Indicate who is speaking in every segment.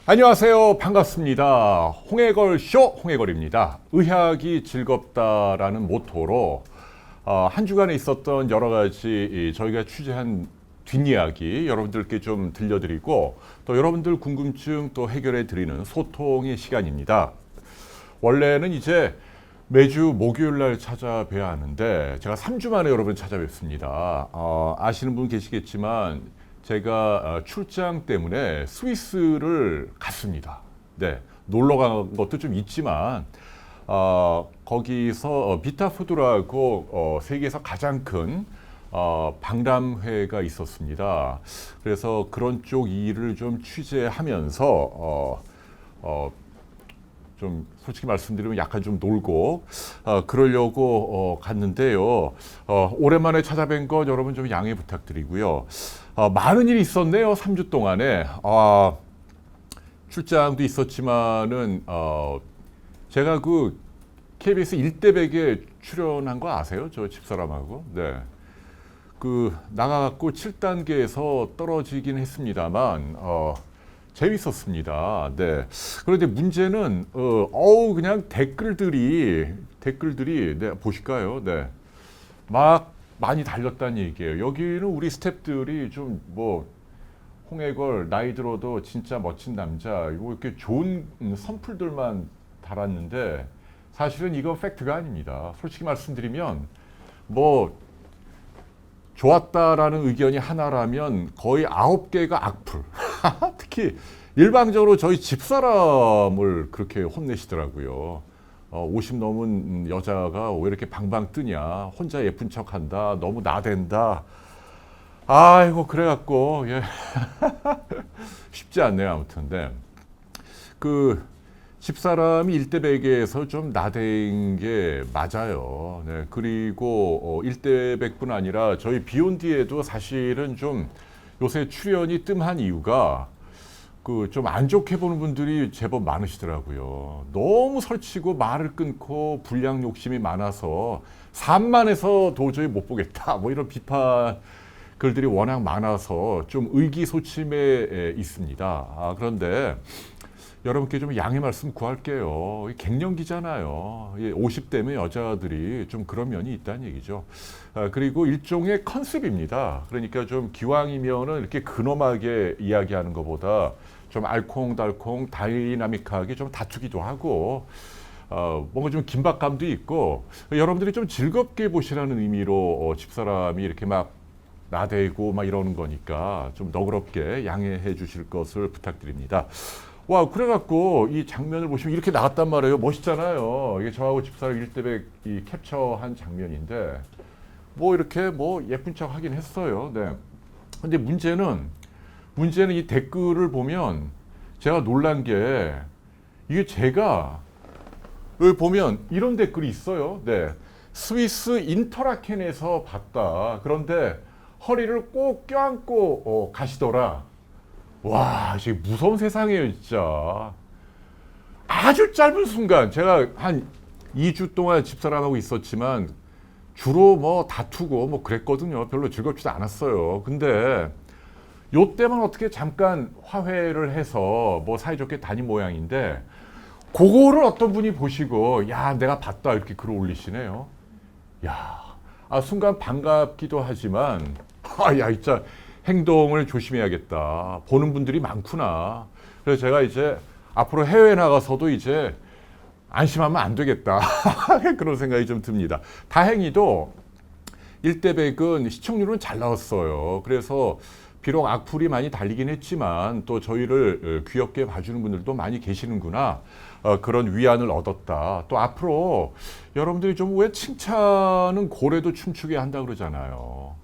Speaker 1: 안녕하세요. 반갑습니다. 홍해걸 쇼 홍해걸입니다. 의학이 즐겁다라는 모토로 한 주간에 있었던 여러 가지 저희가 취재한 뒷이야기 여러분들께 좀 들려드리고 또 여러분들 궁금증 또 해결해 드리는 소통의 시간입니다. 원래는 이제 매주 목요일 날 찾아뵈야 하는데 제가 3주 만에 여러분 찾아뵙습니다. 아시는 분 계시겠지만 제가 출장 때문에 스위스를 갔습니다. 네, 놀러 간 것도 좀 있지만 거기서 비타푸드라고 세계에서 가장 큰 박람회가 있었습니다. 그래서 그런 쪽 일을 좀 취재하면서 좀 솔직히 말씀드리면 약간 좀 놀고 그러려고 갔는데요. 오랜만에 찾아뵌 건 여러분 좀 양해 부탁드리고요. 많은 일이 있었네요. 3주 동안에. 출장도 있었지만은 제가 그 KBS 일대백에 출연한 거 아세요? 저 집사람하고. 네. 그 나가갖고 7단계에서 떨어지긴 했습니다만 재밌었습니다. 네. 그런데 문제는 그냥 댓글들이 네, 보실까요? 네. 막 많이 달렸다는 얘기예요. 여기는 우리 스태프들이 좀 뭐 홍해걸 나이 들어도 진짜 멋진 남자 이거 이렇게 좋은 선풀들만 달았는데 사실은 이건 팩트가 아닙니다. 솔직히 말씀드리면 뭐 좋았다라는 의견이 하나라면 거의 9개가 악플. 특히 일방적으로 저희 집사람을 그렇게 혼내시더라고요. 50 넘은 여자가 왜 이렇게 방방 뜨냐. 혼자 예쁜 척한다. 너무 나댄다. 아이고 그래갖고 예. 쉽지 않네요. 아무튼 네. 그 집사람이 일대백에서 좀 나댄 게 맞아요. 네. 그리고 일대백뿐 아니라 저희 비욘디에도 사실은 좀 요새 출연이 뜸한 이유가 그 좀 안 좋게 보는 분들이 제법 많으시더라고요. 너무 설치고 말을 끊고 불량 욕심이 많아서 산만해서 도저히 못 보겠다. 뭐 이런 비판 글들이 워낙 많아서 좀 의기소침해 있습니다. 그런데 여러분께 좀 양해 말씀 구할게요. 갱년기잖아요. 50대면 여자들이 좀 그런 면이 있다는 얘기죠. 그리고 일종의 컨셉입니다. 그러니까 좀 기왕이면은 이렇게 근엄하게 이야기하는 것보다 좀 알콩달콩 다이나믹하게 좀 다투기도 하고 뭔가 좀 긴박감도 있고 여러분들이 좀 즐겁게 보시라는 의미로 집사람이 이렇게 막 나대고 막 이러는 거니까 좀 너그럽게 양해해 주실 것을 부탁드립니다. 와, 그래갖고 이 장면을 보시면 이렇게 나왔단 말이에요. 멋있잖아요. 이게 저하고 집사람 1대백 이 캡처한 장면인데 뭐 이렇게 뭐 예쁜 척 하긴 했어요. 네. 근데 문제는 이 댓글을 보면 제가 놀란 게 이게 제가 여기 보면 이런 댓글이 있어요. 네. 스위스 인터라켄에서 봤다. 그런데 허리를 꼭 껴안고 가시더라. 와, 이게 무서운 세상이에요, 진짜. 아주 짧은 순간, 제가 한 2주 동안 집사람하고 있었지만, 주로 뭐 다투고 뭐 그랬거든요. 별로 즐겁지도 않았어요. 근데, 요때만 어떻게 잠깐 화해를 해서 뭐 사이좋게 다닌 모양인데, 그거를 어떤 분이 보시고, 야, 내가 봤다. 이렇게 글을 올리시네요. 야, 순간 반갑기도 하지만, 야, 진짜. 행동을 조심해야겠다. 보는 분들이 많구나. 그래서 제가 이제 앞으로 해외에 나가서도 이제 안심하면 안 되겠다. 그런 생각이 좀 듭니다. 다행히도 1대백은 시청률은 잘 나왔어요. 그래서 비록 악플이 많이 달리긴 했지만 또 저희를 귀엽게 봐주는 분들도 많이 계시는구나. 그런 위안을 얻었다. 또 앞으로 여러분들이 좀 왜 칭찬은 고래도 춤추게 한다 그러잖아요.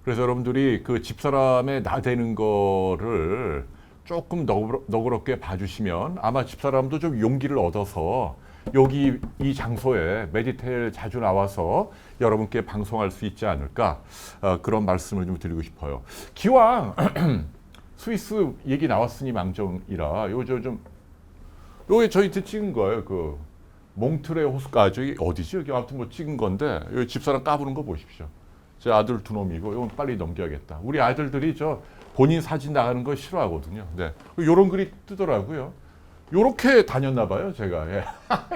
Speaker 1: 그래서 여러분들이 그 집사람의 나대는 거를 조금 너그럽게 봐주시면 아마 집사람도 좀 용기를 얻어서 여기 이 장소에 메디테일 자주 나와서 여러분께 방송할 수 있지 않을까 그런 말씀을 좀 드리고 싶어요. 기왕 스위스 얘기 나왔으니 망정이라 요게 저희한테 찍은 거예요. 그 몽트레 호숫가 저기 어디지 여기 아무튼 뭐 찍은 건데 여기 집사람 까부는 거 보십시오. 제 아들 두 놈이고 이건 빨리 넘겨야겠다. 우리 아들들이 저 본인 사진 나가는 거 싫어하거든요. 네. 요런 글이 뜨더라고요. 요렇게 다녔나 봐요, 제가. 예.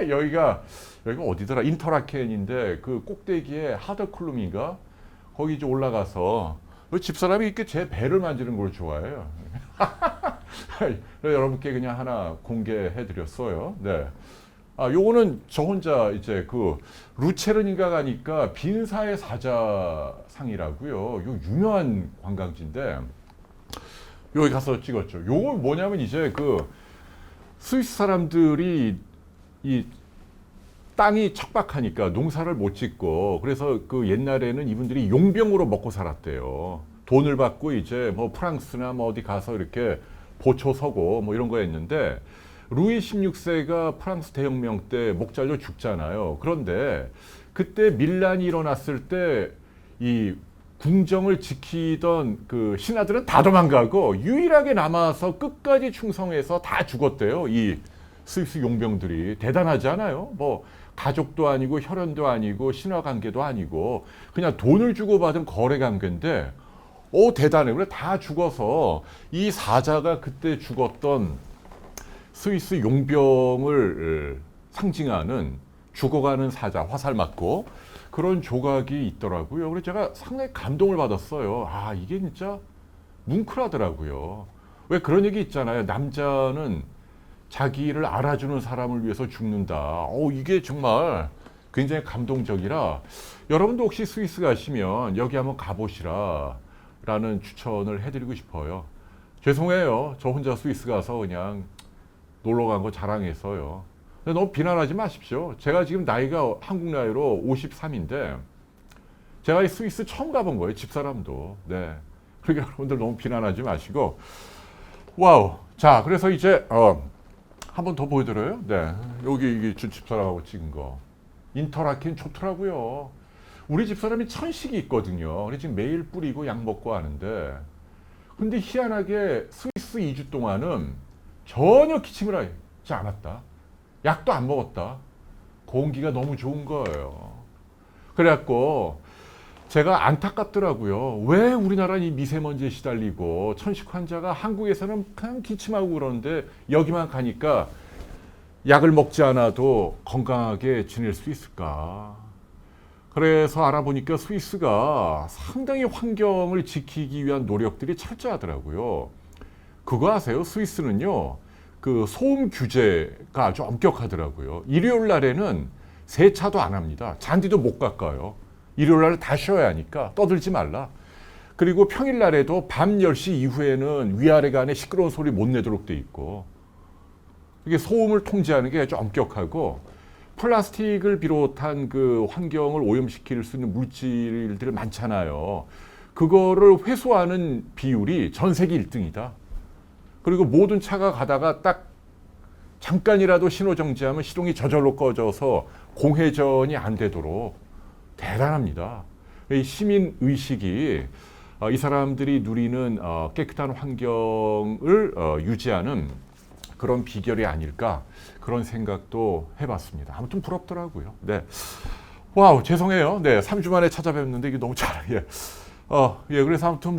Speaker 1: 여기가 어디더라? 인터라켄인데 그 꼭대기에 하더클룸인가? 거기 이제 올라가서 집사람이 이렇게 제 배를 만지는 걸 좋아해요. 여러분께 그냥 하나 공개해 드렸어요. 네. 아, 요거는 저 혼자 이제 그 루체른인가 가니까 빈사의 사자상이라고요. 요 유명한 관광지인데 여기 가서 찍었죠. 요건 뭐냐면 이제 그 스위스 사람들이 이 땅이 척박하니까 농사를 못 짓고 그래서 그 옛날에는 이분들이 용병으로 먹고 살았대요. 돈을 받고 이제 뭐 프랑스나 뭐 어디 가서 이렇게 보초 서고 뭐 이런 거 했는데 루이 16세가 프랑스 대혁명 때 목잘려 죽잖아요. 그런데 그때 밀란이 일어났을 때 이 궁정을 지키던 그 신하들은 다 도망가고 유일하게 남아서 끝까지 충성해서 다 죽었대요. 이 스위스 용병들이. 대단하지 않아요? 뭐 가족도 아니고 혈연도 아니고 신화 관계도 아니고 그냥 돈을 주고 받은 거래 관계인데 대단해. 그래 다 죽어서 이 사자가 그때 죽었던 스위스 용병을 상징하는 죽어가는 사자, 화살 맞고 그런 조각이 있더라고요. 그래서 제가 상당히 감동을 받았어요. 아, 이게 진짜 뭉클하더라고요. 왜 그런 얘기 있잖아요. 남자는 자기를 알아주는 사람을 위해서 죽는다. 이게 정말 굉장히 감동적이라 여러분도 혹시 스위스 가시면 여기 한번 가보시라 라는 추천을 해드리고 싶어요. 죄송해요. 저 혼자 스위스 가서 그냥 놀러 간 거 자랑해서요. 근데 너무 비난하지 마십시오. 제가 지금 나이가 한국 나이로 53인데 제가 이 스위스 처음 가본 거예요. 집사람도. 네. 그러니까 여러분들 너무 비난하지 마시고. 와우. 자, 그래서 이제 한 번 더 보여드려요. 네. 여기 이게 집사람하고 찍은 거. 인터라켄 좋더라고요. 우리 집사람이 천식이 있거든요. 그래서 지금 매일 뿌리고 약 먹고 하는데 근데 희한하게 스위스 2주 동안은 전혀 기침을 하지 않았다. 약도 안 먹었다. 공기가 너무 좋은 거예요. 그래갖고 제가 안타깝더라고요. 왜 우리나라는 이 미세먼지에 시달리고 천식 환자가 한국에서는 그냥 기침하고 그러는데 여기만 가니까 약을 먹지 않아도 건강하게 지낼 수 있을까. 그래서 알아보니까 스위스가 상당히 환경을 지키기 위한 노력들이 철저하더라고요. 그거 아세요? 스위스는요. 그 소음 규제가 아주 엄격하더라고요. 일요일 날에는 세차도 안 합니다. 잔디도 못 깎아요. 일요일 날은 다 쉬어야 하니까 떠들지 말라. 그리고 평일 날에도 밤 10시 이후에는 위아래 간에 시끄러운 소리 못 내도록 돼 있고 이게 소음을 통제하는 게 아주 엄격하고 플라스틱을 비롯한 그 환경을 오염시킬 수 있는 물질들 많잖아요. 그거를 회수하는 비율이 전 세계 1등이다. 그리고 모든 차가 가다가 딱 잠깐이라도 신호 정지하면 시동이 저절로 꺼져서 공회전이 안 되도록 대단합니다. 이 시민 의식이 이 사람들이 누리는 깨끗한 환경을 유지하는 그런 비결이 아닐까 그런 생각도 해봤습니다. 아무튼 부럽더라고요. 네. 와우, 죄송해요. 네, 3주 만에 찾아뵙는데 이게 너무 잘. 예. 그래서 아무튼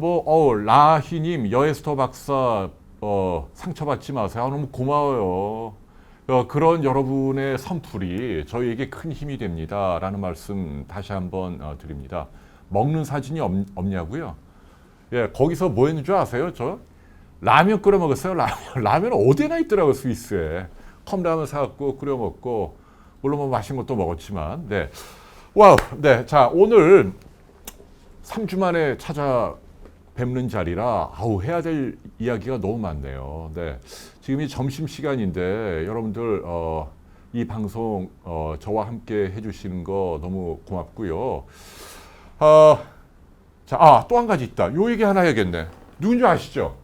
Speaker 1: 라희님, 여에스터 박사 상처받지 마세요. 너무 고마워요. 그런 여러분의 선풀이 저희에게 큰 힘이 됩니다. 라는 말씀 다시 한번 드립니다. 먹는 사진이 없냐고요? 예, 거기서 뭐 했는 줄 아세요? 저 라면 끓여 먹었어요. 라면 어디나 있더라고요, 스위스에. 컵라면 사갖고 끓여 먹고, 물론 뭐 맛있는 것도 먹었지만, 네. 와우, 네. 자, 오늘 3주 만에 찾아뵙는 자리라, 해야 될 이야기가 너무 많네요. 네. 지금이 점심시간인데, 여러분들, 이 방송, 저와 함께 해주시는 거 너무 고맙고요. 자, 또 한 가지 있다. 요 얘기 하나 해야겠네. 누군지 아시죠?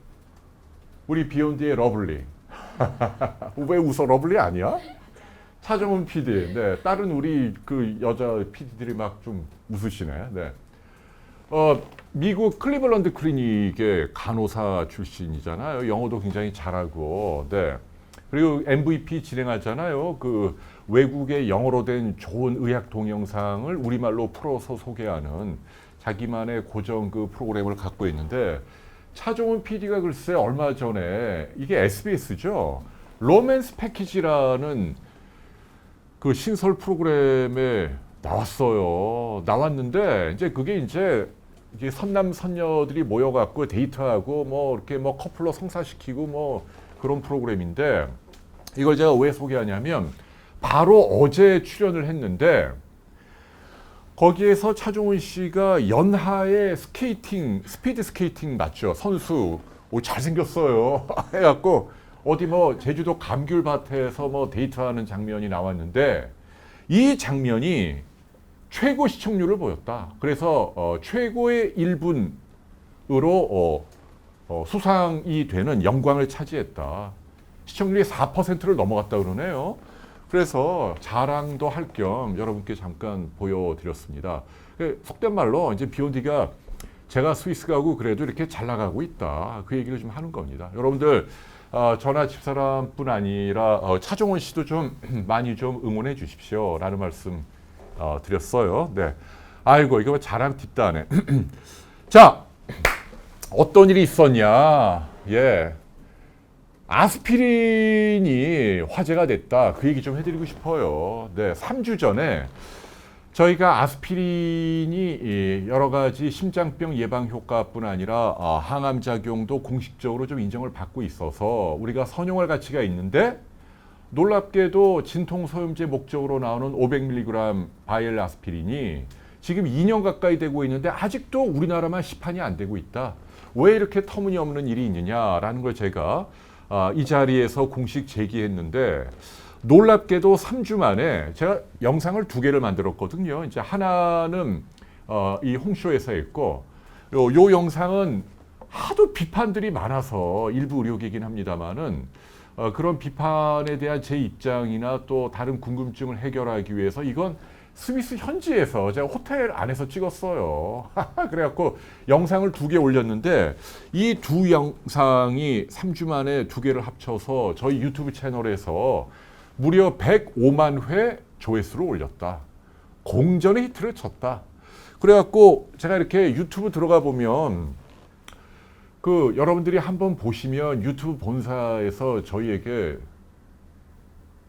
Speaker 1: 우리 비욘드의 러블리. 왜 웃어? 러블리 아니야? 차정훈 PD. 네, 다른 우리 그 여자 PD들이 막 좀 웃으시네. 네. 미국 클리블랜드 클리닉의 간호사 출신이잖아요. 영어도 굉장히 잘하고. 네. 그리고 MVP 진행하잖아요. 그 외국의 영어로 된 좋은 의학 동영상을 우리말로 풀어서 소개하는 자기만의 고정 그 프로그램을 갖고 있는데 차종훈 PD가 글쎄 얼마 전에 이게 SBS죠. 로맨스 패키지라는 그 신설 프로그램에 나왔어요. 나왔는데 이제 그게 이제 선남 선녀들이 모여갖고 데이트하고 뭐 이렇게 뭐 커플로 성사시키고 뭐 그런 프로그램인데 이걸 제가 왜 소개하냐면 바로 어제 출연을 했는데 거기에서 차종훈 씨가 연하의 스케이팅, 스피드 스케이팅 맞죠? 선수. 오, 잘생겼어요. 해갖고 어디 뭐 제주도 감귤밭에서 뭐 데이트하는 장면이 나왔는데 이 장면이 최고 시청률을 보였다. 그래서 최고의 1분으로 수상이 되는 영광을 차지했다. 시청률이 4%를 넘어갔다 그러네요. 그래서 자랑도 할 겸 여러분께 잠깐 보여드렸습니다. 속된 말로 이제 비욘디가 제가 스위스 가고 그래도 이렇게 잘 나가고 있다. 그 얘기를 좀 하는 겁니다. 여러분들 저나 집사람뿐 아니라 차종훈 씨도 좀 많이 좀 응원해 주십시오. 라는 말씀 드렸어요. 네. 아이고 이거 자랑 뒷단에. 자, 어떤 일이 있었냐. 예. 아스피린이 화제가 됐다. 그 얘기 좀 해드리고 싶어요. 네, 3주 전에 저희가 아스피린이 여러 가지 심장병 예방 효과뿐 아니라 항암 작용도 공식적으로 좀 인정을 받고 있어서 우리가 선용할 가치가 있는데 놀랍게도 진통소염제 목적으로 나오는 500mg 바이엘 아스피린이 지금 2년 가까이 되고 있는데 아직도 우리나라만 시판이 안 되고 있다. 왜 이렇게 터무니없는 일이 있느냐라는 걸 제가 이 자리에서 공식 제기했는데 놀랍게도 3주 만에 제가 영상을 2개를 만들었거든요. 이제 하나는 이 홍쇼에서 했고 요 영상은 하도 비판들이 많아서 일부 의료계이긴 합니다만은 그런 비판에 대한 제 입장이나 또 다른 궁금증을 해결하기 위해서 이건 스위스 현지에서 제가 호텔 안에서 찍었어요. 그래갖고 영상을 2개 올렸는데 이 2 영상이 3주 만에 2개를 합쳐서 저희 유튜브 채널에서 무려 105만 회 조회수를 올렸다. 공전의 히트를 쳤다. 그래갖고 제가 이렇게 유튜브 들어가 보면 그 여러분들이 한번 보시면 유튜브 본사에서 저희에게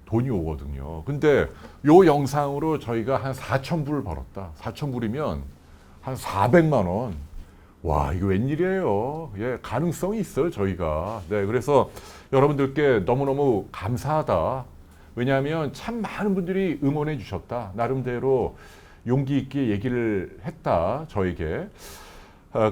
Speaker 1: 돈이 오거든요. 근데 요 영상으로 저희가 한 4,000불 벌었다. 4,000불이면 한 400만 원. 와, 이거 웬일이에요. 예, 가능성이 있어요, 저희가. 네, 그래서 여러분들께 너무너무 감사하다. 왜냐하면 참 많은 분들이 응원해 주셨다. 나름대로 용기 있게 얘기를 했다, 저에게.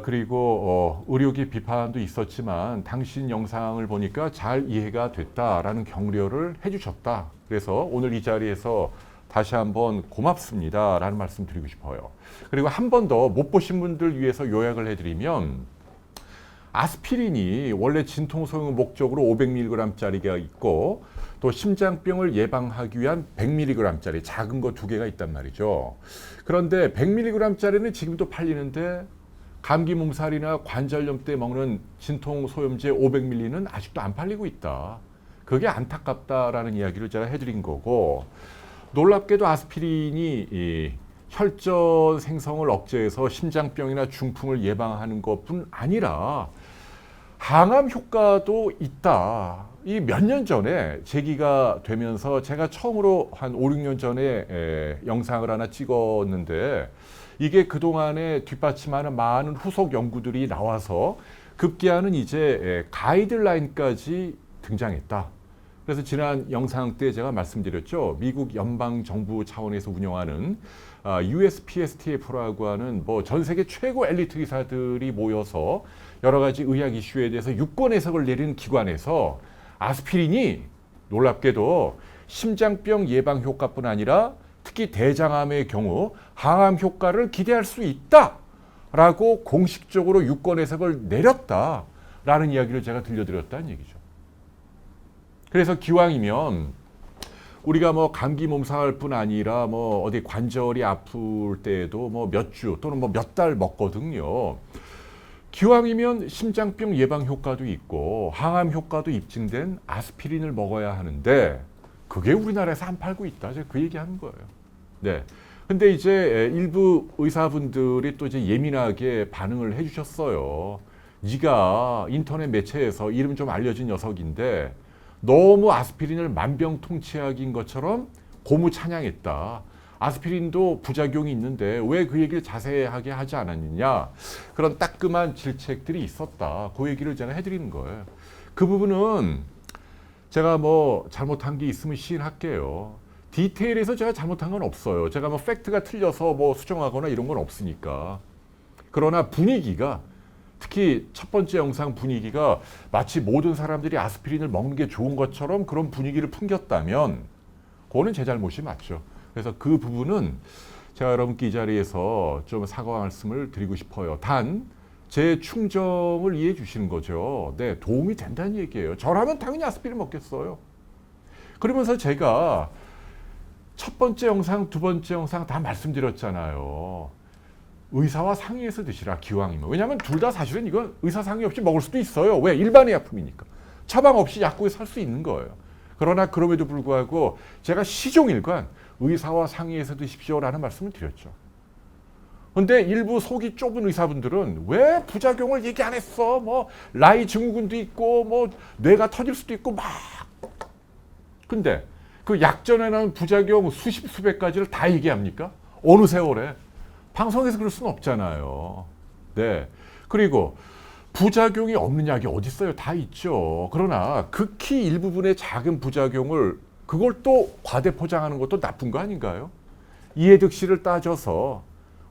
Speaker 1: 그리고 의료계 비판도 있었지만 당신 영상을 보니까 잘 이해가 됐다라는 격려를 해주셨다. 그래서 오늘 이 자리에서 다시 한번 고맙습니다 라는 말씀 드리고 싶어요. 그리고 한 번 더 못 보신 분들 위해서 요약을 해드리면 아스피린이 원래 진통소용 목적으로 500mg짜리가 있고 또 심장병을 예방하기 위한 100mg짜리 작은 거 2개가 있단 말이죠. 그런데 100mg짜리는 지금도 팔리는데 감기 몸살이나 관절염 때 먹는 진통소염제 500ml는 아직도 안 팔리고 있다. 그게 안타깝다라는 이야기를 제가 해드린 거고 놀랍게도 아스피린이 이 혈전 생성을 억제해서 심장병이나 중풍을 예방하는 것뿐 아니라 항암 효과도 있다. 이 몇 년 전에 제기가 되면서 제가 처음으로 한 5, 6년 전에 영상을 하나 찍었는데 이게 그동안에 뒷받침하는 많은 후속 연구들이 나와서 급기야는 이제 가이드라인까지 등장했다. 그래서 지난 영상 때 제가 말씀드렸죠. 미국 연방정부 차원에서 운영하는 USPSTF라고 하는 뭐 전 세계 최고 엘리트 의사들이 모여서 여러 가지 의학 이슈에 대해서 유권 해석을 내리는 기관에서 아스피린이 놀랍게도 심장병 예방 효과뿐 아니라 특히 대장암의 경우 항암 효과를 기대할 수 있다라고 공식적으로 유권 해석을 내렸다라는 이야기를 제가 들려드렸다는 얘기죠. 그래서 기왕이면 우리가 뭐 감기 몸살뿐 아니라 뭐 어디 관절이 아플 때에도 뭐 몇 주 또는 뭐 몇 달 먹거든요. 기왕이면 심장병 예방 효과도 있고 항암 효과도 입증된 아스피린을 먹어야 하는데 그게 우리나라에서 안 팔고 있다. 제가 그 얘기하는 거예요. 네. 근데 이제 일부 의사분들이 또 이제 예민하게 반응을 해주셨어요. 네가 인터넷 매체에서 이름 좀 알려진 녀석인데 너무 아스피린을 만병통치약인 것처럼 고무찬양했다. 아스피린도 부작용이 있는데 왜 그 얘기를 자세하게 하지 않았느냐. 그런 따끔한 질책들이 있었다. 그 얘기를 제가 해드리는 거예요. 그 부분은 제가 뭐 잘못한 게 있으면 시인할게요. 디테일에서 제가 잘못한 건 없어요. 제가 뭐 팩트가 틀려서 뭐 수정하거나 이런 건 없으니까. 그러나 분위기가, 특히 첫 번째 영상 분위기가 마치 모든 사람들이 아스피린을 먹는 게 좋은 것처럼 그런 분위기를 풍겼다면 그거는 제 잘못이 맞죠. 그래서 그 부분은 제가 여러분께 이 자리에서 좀 사과 말씀을 드리고 싶어요. 단 제 충정을 이해해 주시는 거죠. 네, 도움이 된다는 얘기예요. 저라면 당연히 아스피린 먹겠어요. 그러면서 제가 첫 번째 영상, 두 번째 영상 다 말씀드렸잖아요. 의사와 상의해서 드시라, 기왕이면. 왜냐하면 둘 다 사실은 이건 의사 상의 없이 먹을 수도 있어요. 왜? 일반의 약품이니까. 처방 없이 약국에 살 수 있는 거예요. 그러나 그럼에도 불구하고 제가 시종일관 의사와 상의해서 드십시오라는 말씀을 드렸죠. 근데 일부 속이 좁은 의사분들은 왜 부작용을 얘기 안 했어? 뭐 라이 증후군도 있고 뭐 뇌가 터질 수도 있고 막. 근데 그 약전에 나온 부작용 수십 수백 가지를 다 얘기합니까? 어느 세월에? 방송에서 그럴 수는 없잖아요. 네. 그리고 부작용이 없는 약이 어디 있어요? 다 있죠. 그러나 극히 일부분의 작은 부작용을 그걸 또 과대 포장하는 것도 나쁜 거 아닌가요? 이해득실을 따져서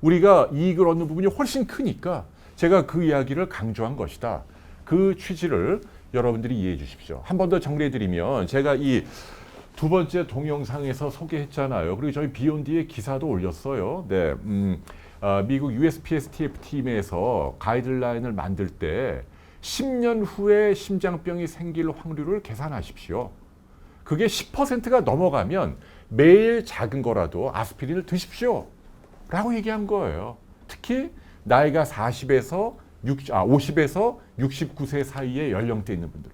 Speaker 1: 우리가 이익을 얻는 부분이 훨씬 크니까 제가 그 이야기를 강조한 것이다. 그 취지를 여러분들이 이해해 주십시오. 한 번 더 정리해드리면 제가 이 두 번째 동영상에서 소개했잖아요. 그리고 저희 비욘디에 기사도 올렸어요. 네, 미국 USPSTF 팀에서 가이드라인을 만들 때 10년 후에 심장병이 생길 확률을 계산하십시오. 그게 10%가 넘어가면 매일 작은 거라도 아스피린을 드십시오. 라고 얘기한 거예요. 특히 나이가 50에서 69세 사이의 연령대 있는 분들.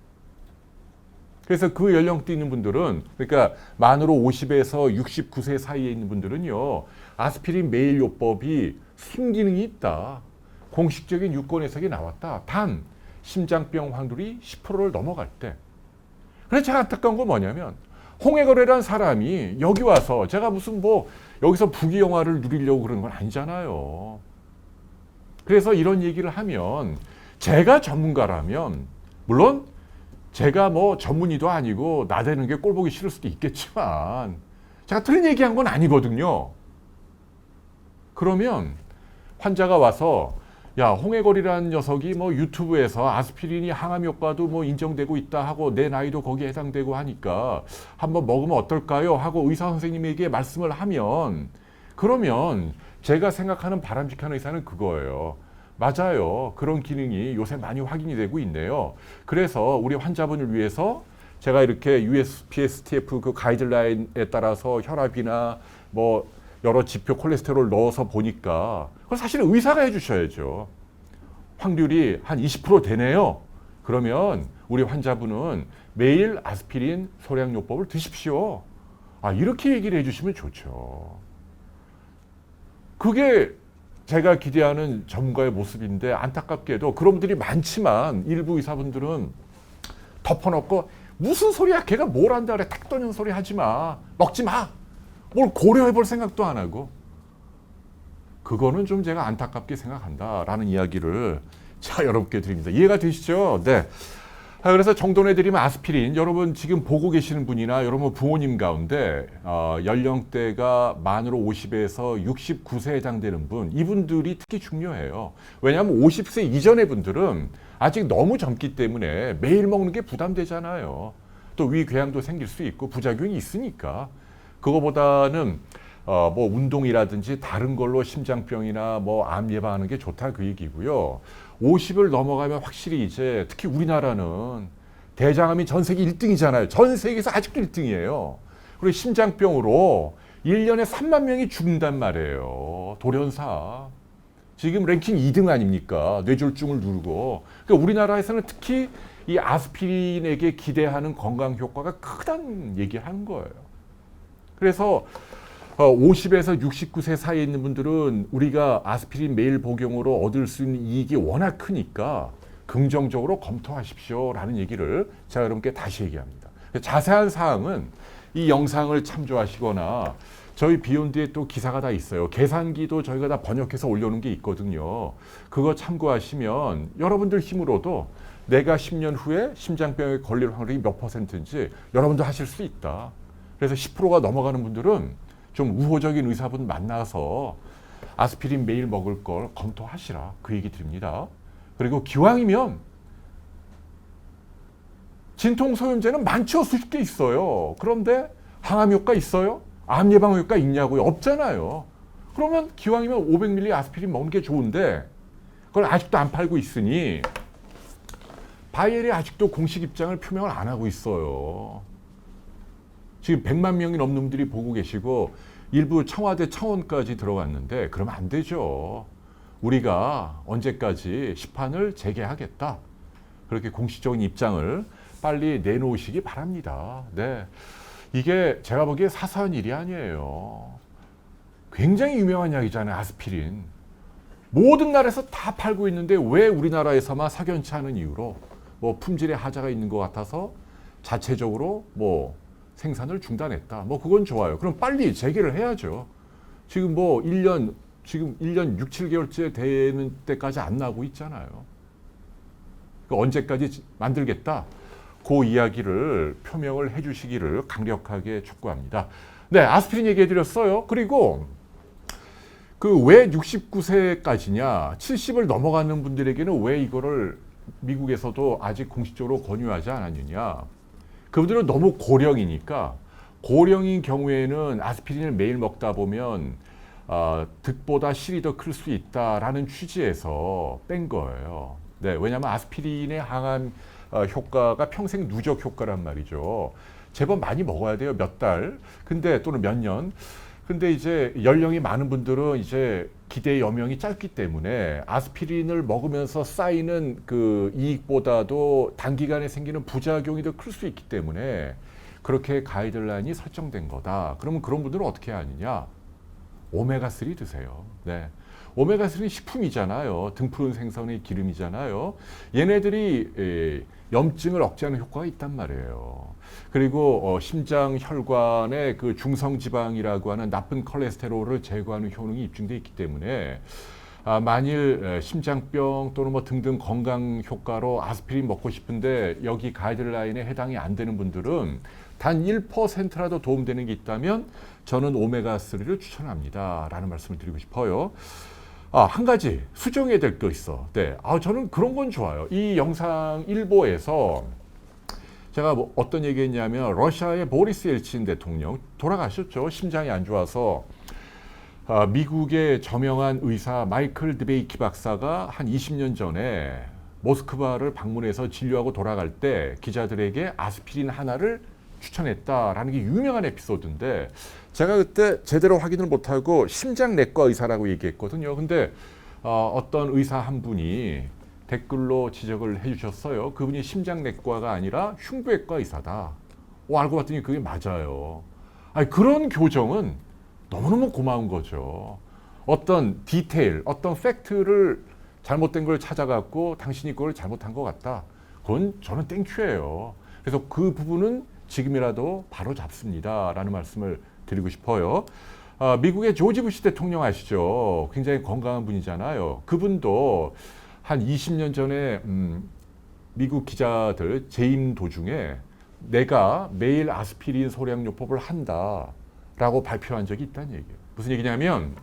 Speaker 1: 그래서 그 연령대 있는 분들은, 그러니까 만으로 50에서 69세 사이에 있는 분들은요, 아스피린 매일 요법이 순기능이 있다. 공식적인 유권 해석이 나왔다. 단 심장병 확률이 10%를 넘어갈 때. 그래서 제가 안타까운 건 뭐냐면 홍해거래란 사람이 여기 와서 제가 무슨 뭐 여기서 부귀 영화를 누리려고 그런 건 아니잖아요. 그래서 이런 얘기를 하면 제가 전문가라면, 물론 제가 뭐 전문의도 아니고 나대는 게 꼴보기 싫을 수도 있겠지만 제가 틀린 얘기한 건 아니거든요. 그러면 환자가 와서 야, 홍해걸이라는 녀석이 뭐 유튜브에서 아스피린이 항암 효과도 뭐 인정되고 있다 하고 내 나이도 거기에 해당되고 하니까 한번 먹으면 어떨까요? 하고 의사 선생님에게 말씀을 하면, 그러면 제가 생각하는 바람직한 의사는 그거예요. 맞아요. 그런 기능이 요새 많이 확인이 되고 있네요. 그래서 우리 환자분을 위해서 제가 이렇게 USPSTF 그 가이드라인에 따라서 혈압이나 뭐 여러 지표 콜레스테롤 넣어서 보니까 그걸 사실은 의사가 해주셔야죠. 확률이 한 20% 되네요. 그러면 우리 환자분은 매일 아스피린 소량요법을 드십시오. 이렇게 얘기를 해주시면 좋죠. 그게 제가 기대하는 전문가의 모습인데 안타깝게도 그런 분들이 많지만 일부 의사분들은 덮어놓고 무슨 소리야, 걔가 뭘 한다 그래, 탁 떠는 소리 하지 마, 먹지 마, 뭘 고려해볼 생각도 안 하고. 그거는 좀 제가 안타깝게 생각한다라는 이야기를 제가 여러분께 드립니다. 이해가 되시죠? 네. 그래서 정돈해드리면 아스피린, 여러분 지금 보고 계시는 분이나 여러분 부모님 가운데 연령대가 만으로 50에서 69세에 해당되는 분, 이분들이 특히 중요해요. 왜냐하면 50세 이전의 분들은 아직 너무 젊기 때문에 매일 먹는 게 부담되잖아요. 또 위궤양도 생길 수 있고 부작용이 있으니까. 그거보다는 뭐 운동이라든지 다른 걸로 심장병이나 뭐 암 예방하는 게 좋다, 그 얘기고요. 50을 넘어가면 확실히 이제 특히 우리나라는 대장암이 전 세계 1등이잖아요. 전 세계에서 아직도 1등이에요. 그리고 심장병으로 1년에 3만 명이 죽는단 말이에요. 돌연사. 지금 랭킹 2등 아닙니까? 뇌졸중을 누르고. 그러니까 우리나라에서는 특히 이 아스피린에게 기대하는 건강 효과가 크다는 얘기를 하는 거예요. 그래서 50에서 69세 사이에 있는 분들은 우리가 아스피린 매일 복용으로 얻을 수 있는 이익이 워낙 크니까 긍정적으로 검토하십시오라는 얘기를 제가 여러분께 다시 얘기합니다. 자세한 사항은 이 영상을 참조하시거나 저희 비욘드에 또 기사가 다 있어요. 계산기도 저희가 다 번역해서 올려놓은 게 있거든요. 그거 참고하시면 여러분들 힘으로도 내가 10년 후에 심장병에 걸릴 확률이 몇 %인지 여러분도 하실 수 있다. 그래서 10%가 넘어가는 분들은 좀 우호적인 의사분 만나서 아스피린 매일 먹을 걸 검토하시라. 그 얘기 드립니다. 그리고 기왕이면 진통소염제는 많죠. 수십 개 있어요. 그런데 항암 효과 있어요? 암 예방 효과 있냐고요? 없잖아요. 그러면 기왕이면 500ml 아스피린 먹는 게 좋은데 그걸 아직도 안 팔고 있으니 바이엘이 아직도 공식 입장을 표명을 안 하고 있어요. 지금 100만 명이 넘는 분들이 보고 계시고 일부 청와대 청원까지 들어갔는데 그러면 안 되죠. 우리가 언제까지 시판을 재개하겠다. 그렇게 공식적인 입장을 빨리 내놓으시기 바랍니다. 네. 이게 제가 보기에 사소한 일이 아니에요. 굉장히 유명한 약이잖아요. 아스피린. 모든 나라에서 다 팔고 있는데 왜 우리나라에서만 석연치 않은 이유로 뭐 품질에 하자가 있는 것 같아서 자체적으로 뭐 생산을 중단했다. 뭐 그건 좋아요. 그럼 빨리 재개를 해야죠. 지금 뭐 1년 6, 7개월째 되는 때까지 안 나고 있잖아요. 언제까지 만들겠다. 그 이야기를 표명을 해주시기를 강력하게 촉구합니다. 네, 아스피린 얘기해드렸어요. 그리고 그 왜 69세까지냐, 70을 넘어가는 분들에게는 왜 이거를 미국에서도 아직 공식적으로 권유하지 않았느냐. 그분들은 너무 고령이니까 고령인 경우에는 아스피린을 매일 먹다 보면 득보다 실이 더 클 수 있다라는 취지에서 뺀 거예요. 네, 왜냐하면 아스피린의 항암 효과가 평생 누적 효과란 말이죠. 제법 많이 먹어야 돼요. 몇 달. 근데 또는 몇 년. 근데 이제 연령이 많은 분들은 이제 기대 여명이 짧기 때문에 아스피린을 먹으면서 쌓이는 그 이익보다도 단기간에 생기는 부작용이 더 클 수 있기 때문에 그렇게 가이드라인이 설정된 거다. 그러면 그런 분들은 어떻게 하느냐? 오메가3 드세요. 네. 오메가3는 식품이잖아요. 등푸른 생선의 기름이잖아요. 얘네들이 염증을 억제하는 효과가 있단 말이에요. 그리고 심장 혈관의 그 중성지방이라고 하는 나쁜 콜레스테롤을 제거하는 효능이 입증되어 있기 때문에 만일 심장병 또는 뭐 등등 건강 효과로 아스피린 먹고 싶은데 여기 가이드라인에 해당이 안 되는 분들은 단 1%라도 도움되는 게 있다면 저는 오메가3를 추천합니다. 라는 말씀을 드리고 싶어요. 한 가지 수정해야 될 거 있어. 네. 저는 그런 건 좋아요. 이 영상 일보에서 제가 뭐 어떤 얘기 했냐면 러시아의 보리스 엘친 대통령 돌아가셨죠. 심장이 안 좋아서 미국의 저명한 의사 마이클 드베이키 박사가 한 20년 전에 모스크바를 방문해서 진료하고 돌아갈 때 기자들에게 아스피린 하나를 추천했다라는 게 유명한 에피소드인데 제가 그때 제대로 확인을 못하고 심장내과 의사라고 얘기했거든요. 근데 어떤 의사 한 분이 댓글로 지적을 해주셨어요. 그분이 심장내과가 아니라 흉부외과 의사다. 알고 봤더니 그게 맞아요. 그런 교정은 너무너무 고마운 거죠. 어떤 디테일, 어떤 팩트를 잘못된 걸 찾아갖고 당신이 그걸 잘못한 것 같다. 그건 저는 땡큐예요. 그래서 그 부분은 지금이라도 바로 잡습니다. 라는 말씀을 드리고 싶어요. 미국의 조지 부시 대통령 아시죠? 굉장히 건강한 분이잖아요. 그분도 한 20년 전에 미국 기자들 재임 도중에 내가 매일 아스피린 소량요법을 한다라고 발표한 적이 있다는 얘기예요. 무슨 얘기냐면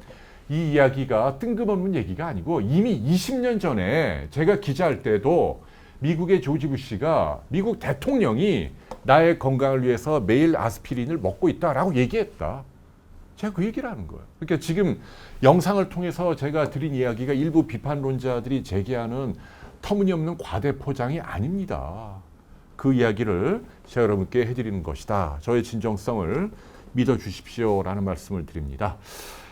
Speaker 1: 이 이야기가 뜬금없는 얘기가 아니고 이미 20년 전에 제가 기자할 때도 미국의 조지 부시가 미국 대통령이 나의 건강을 위해서 매일 아스피린을 먹고 있다라고 얘기했다. 제가 그 얘기를 하는 거예요. 그러니까 지금 영상을 통해서 제가 드린 이야기가 일부 비판론자들이 제기하는 터무니없는 과대 포장이 아닙니다. 그 이야기를 제가 여러분께 해드리는 것이다. 저의 진정성을 믿어주십시오라는 말씀을 드립니다.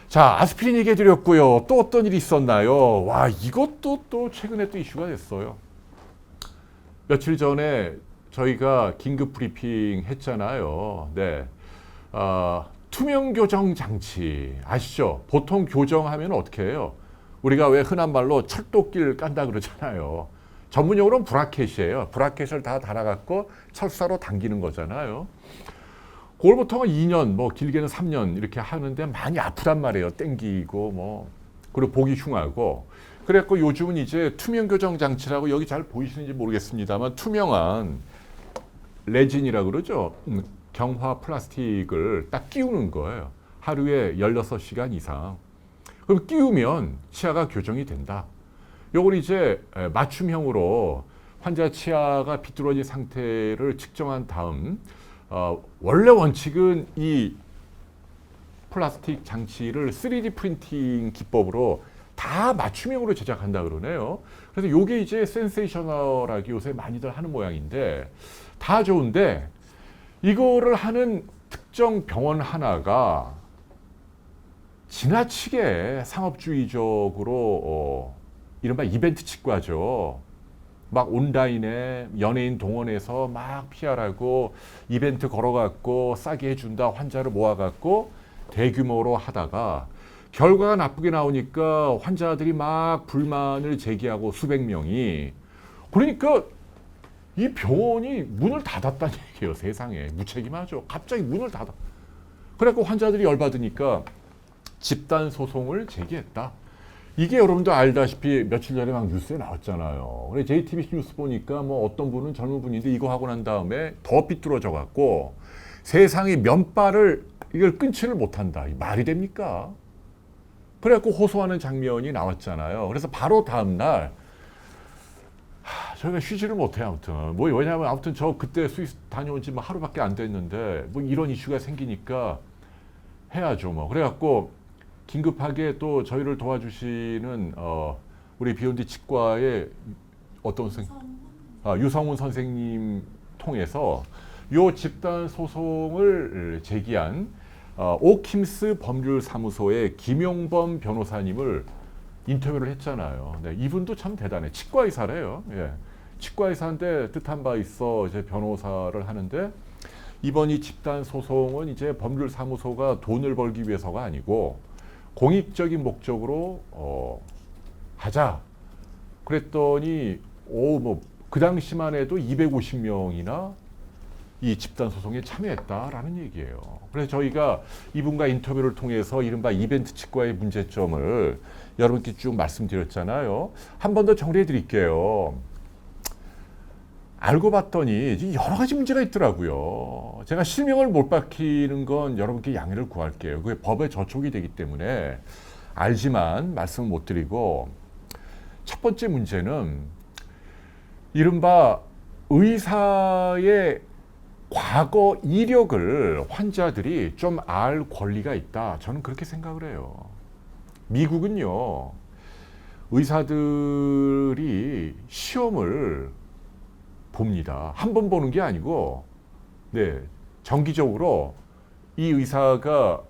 Speaker 1: 자, 아스피린 얘기해드렸고요. 또 어떤 일이 있었나요? 이것도 또 최근에 또 이슈가 됐어요. 며칠 전에 저희가 긴급 브리핑 했잖아요. 네. 투명 교정 장치 아시죠? 보통 교정하면 어떻게 해요? 우리가 왜 흔한 말로 철도길 깐다 그러잖아요. 전문용어로는 브라켓이에요. 브라켓을 다 달아갖고 철사로 당기는 거잖아요. 그걸 보통 2년, 뭐 길게는 3년 이렇게 하는데 많이 아프단 말이에요. 땡기고 뭐 그리고 보기 흉하고. 그래갖고 요즘은 이제 투명 교정 장치라고 여기 잘 보이시는지 모르겠습니다만 투명한 레진이라고 그러죠. 경화 플라스틱을 딱 끼우는 거예요. 하루에 16시간 이상. 그럼 끼우면 치아가 교정이 된다. 요걸 이제 맞춤형으로 환자 치아가 비뚤어진 상태를 측정한 다음 원래 원칙은 이 플라스틱 장치를 3D 프린팅 기법으로 다 맞춤형으로 제작한다 그러네요. 그래서 요게 이제 센세이셔널하게 요새 많이들 하는 모양인데 다 좋은데 이거를 하는 특정 병원 하나가 지나치게 상업주의적으로 이른바 이벤트 치과죠. 막 온라인에 연예인 동원해서 막 PR하고 이벤트 걸어갖고 싸게 해준다 환자를 모아갖고 대규모로 하다가 결과가 나쁘게 나오니까 환자들이 막 불만을 제기하고 수백 명이 그러니까 이 병원이 문을 닫았다는 얘기예요. 세상에 무책임하죠. 갑자기 문을 닫아. 그래갖고 환자들이 열받으니까 집단 소송을 제기했다. 이게 여러분도 알다시피 며칠 전에 막 뉴스에 나왔잖아요. 그래 JTBC 뉴스 보니까 뭐 어떤 분은 젊은 분인데 이거 하고 난 다음에 더 삐뚤어져 갖고 세상에 면발을 이걸 끊지를 못한다. 말이 됩니까? 그래갖고 호소하는 장면이 나왔잖아요. 그래서 바로 다음 날 저희가 쉬지를 못해요. 아무튼 뭐 왜냐하면 아무튼 저 그때 스위스 다녀온 지 뭐 하루밖에 안 됐는데 뭐 이런 이슈가 생기니까 해야죠. 뭐 그래갖고 긴급하게 또 저희를 도와주시는 우리 비욘디 치과의 어떤 유성훈 선생님 통해서 요 집단 소송을 제기한 오킴스 법률사무소의 김용범 변호사님을 인터뷰를 했잖아요. 네, 이분도 참 대단해. 치과 의사래요. 예. 치과 의사인데 뜻한 바 있어 이제 변호사를 하는데 이번 이 집단 소송은 이제 법률사무소가 돈을 벌기 위해서가 아니고 공익적인 목적으로 하자. 그랬더니 뭐 그 당시만 해도 250명이나 이 집단 소송에 참여했다라는 얘기예요. 그래서 저희가 이분과 인터뷰를 통해서 이른바 이벤트 치과의 문제점을 여러분께 쭉 말씀드렸잖아요. 한 번 더 정리해 드릴게요. 알고 봤더니 여러 가지 문제가 있더라고요. 제가 실명을 못 밝히는 건 여러분께 양해를 구할게요. 그게 법에 저촉이 되기 때문에 알지만 말씀을 못 드리고 첫 번째 문제는 이른바 의사의 과거 이력을 환자들이 좀 알 권리가 있다. 저는 그렇게 생각을 해요. 미국은요, 의사들이 시험을 봅니다. 한 번 보는 게 아니고, 네, 정기적으로 이 의사가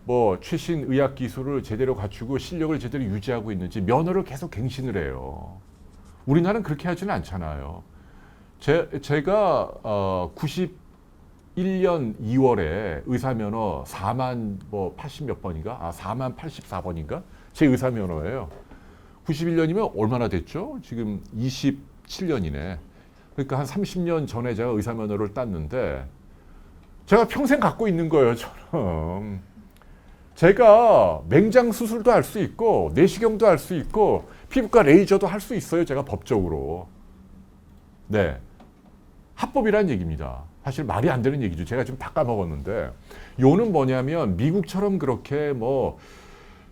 Speaker 1: 뭐 최신 의학 기술을 제대로 갖추고 실력을 제대로 유지하고 있는지 면허를 계속 갱신을 해요. 우리나라는 그렇게 하지는 않잖아요. 제가 91년 2월에 의사면허 4만 뭐 80 몇 번인가? 4만 84번인가? 제 의사면허예요. 91년이면 얼마나 됐죠? 지금 27년이네. 그러니까 한 30년 전에 제가 의사면허를 땄는데 제가 평생 갖고 있는 거예요, 저는. 제가 맹장 수술도 할 수 있고 내시경도 할 수 있고 피부과 레이저도 할 수 있어요, 제가 법적으로. 네. 합법이란 얘기입니다. 사실 말이 안 되는 얘기죠. 제가 지금 다 까먹었는데. 요는 뭐냐면 미국처럼 그렇게 뭐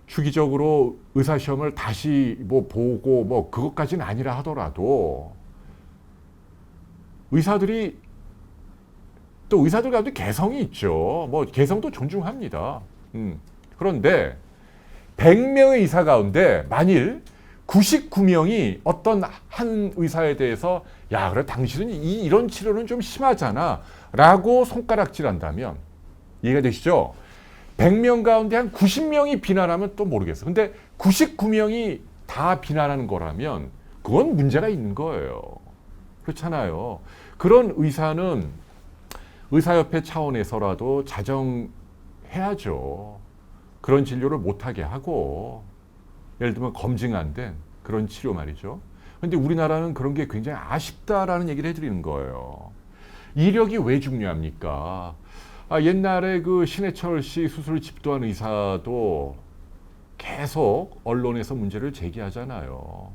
Speaker 1: 주기적으로 의사시험을 다시 뭐 보고 뭐 그것까지는 아니라 하더라도 의사들이 또 의사들 가운데 개성이 있죠. 뭐 개성도 존중합니다. 그런데 100명의 의사 가운데 만일 99명이 어떤 한 의사에 대해서 야, 그래 당신은 이런 치료는 좀 심하잖아 라고 손가락질한다면 이해가 되시죠? 100명 가운데 한 90명이 비난하면 또 모르겠어. 근데 99명이 다 비난하는 거라면 그건 문제가 있는 거예요. 그렇잖아요. 그런 의사는 의사협회 차원에서라도 자정해야 해야죠. 그런 진료를 못하게 하고, 예를 들면 검증 안 된 그런 치료 말이죠. 근데 우리나라는 그런 게 굉장히 아쉽다라는 얘기를 해드리는 거예요. 이력이 왜 중요합니까? 옛날에 그 신해철 씨 수술을 집도한 의사도 계속 언론에서 문제를 제기하잖아요.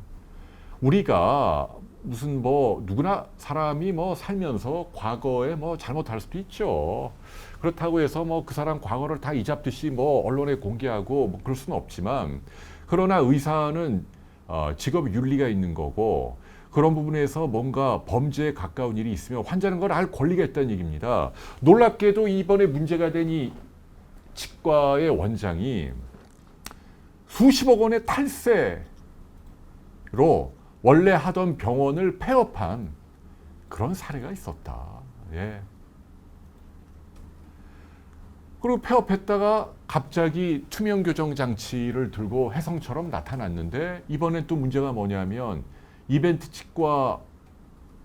Speaker 1: 우리가 무슨 뭐 누구나 사람이 뭐 살면서 과거에 뭐 잘못할 수도 있죠. 그렇다고 해서 뭐 그 사람 과거를 다 잊잡듯이 뭐 언론에 공개하고 뭐 그럴 수는 없지만, 그러나 의사는 직업 윤리가 있는 거고, 그런 부분에서 뭔가 범죄에 가까운 일이 있으면 환자는 걸 알 권리가 있다는 얘기입니다. 놀랍게도 이번에 문제가 된 이 치과의 원장이 수십억 원의 탈세로 원래 하던 병원을 폐업한 그런 사례가 있었다. 예. 그리고 폐업했다가 갑자기 투명 교정 장치를 들고 혜성처럼 나타났는데, 이번엔 또 문제가 뭐냐면 이벤트 치과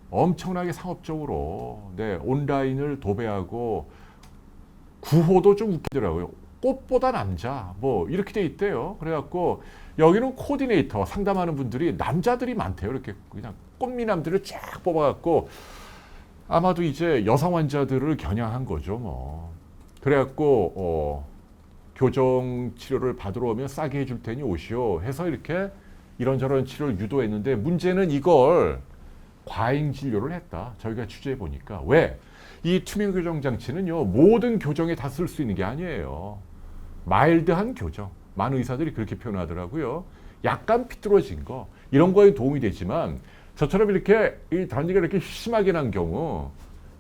Speaker 1: 엄청나게 상업적으로 온라인을 도배하고, 구호도 좀 웃기더라고요. 꽃보다 남자 뭐 이렇게 돼 있대요. 그래갖고 여기는 코디네이터 상담하는 분들이 남자들이 많대요. 이렇게 그냥 꽃미남들을 쫙 뽑아갖고, 아마도 이제 여성 환자들을 겨냥한 거죠 뭐. 그래갖고 교정 치료를 받으러 오면 싸게 해줄 테니 오시오 해서 이렇게 이런저런 치료를 유도했는데, 문제는 이걸 과잉 진료를 했다. 저희가 취재해 보니까. 왜? 이 투명 교정 장치는요, 모든 교정에 다 쓸 수 있는 게 아니에요. 마일드한 교정. 많은 의사들이 그렇게 표현하더라고요. 약간 삐뚤어진 거, 이런 거에 도움이 되지만, 저처럼 이렇게 단지가 이렇게 심하게 난 경우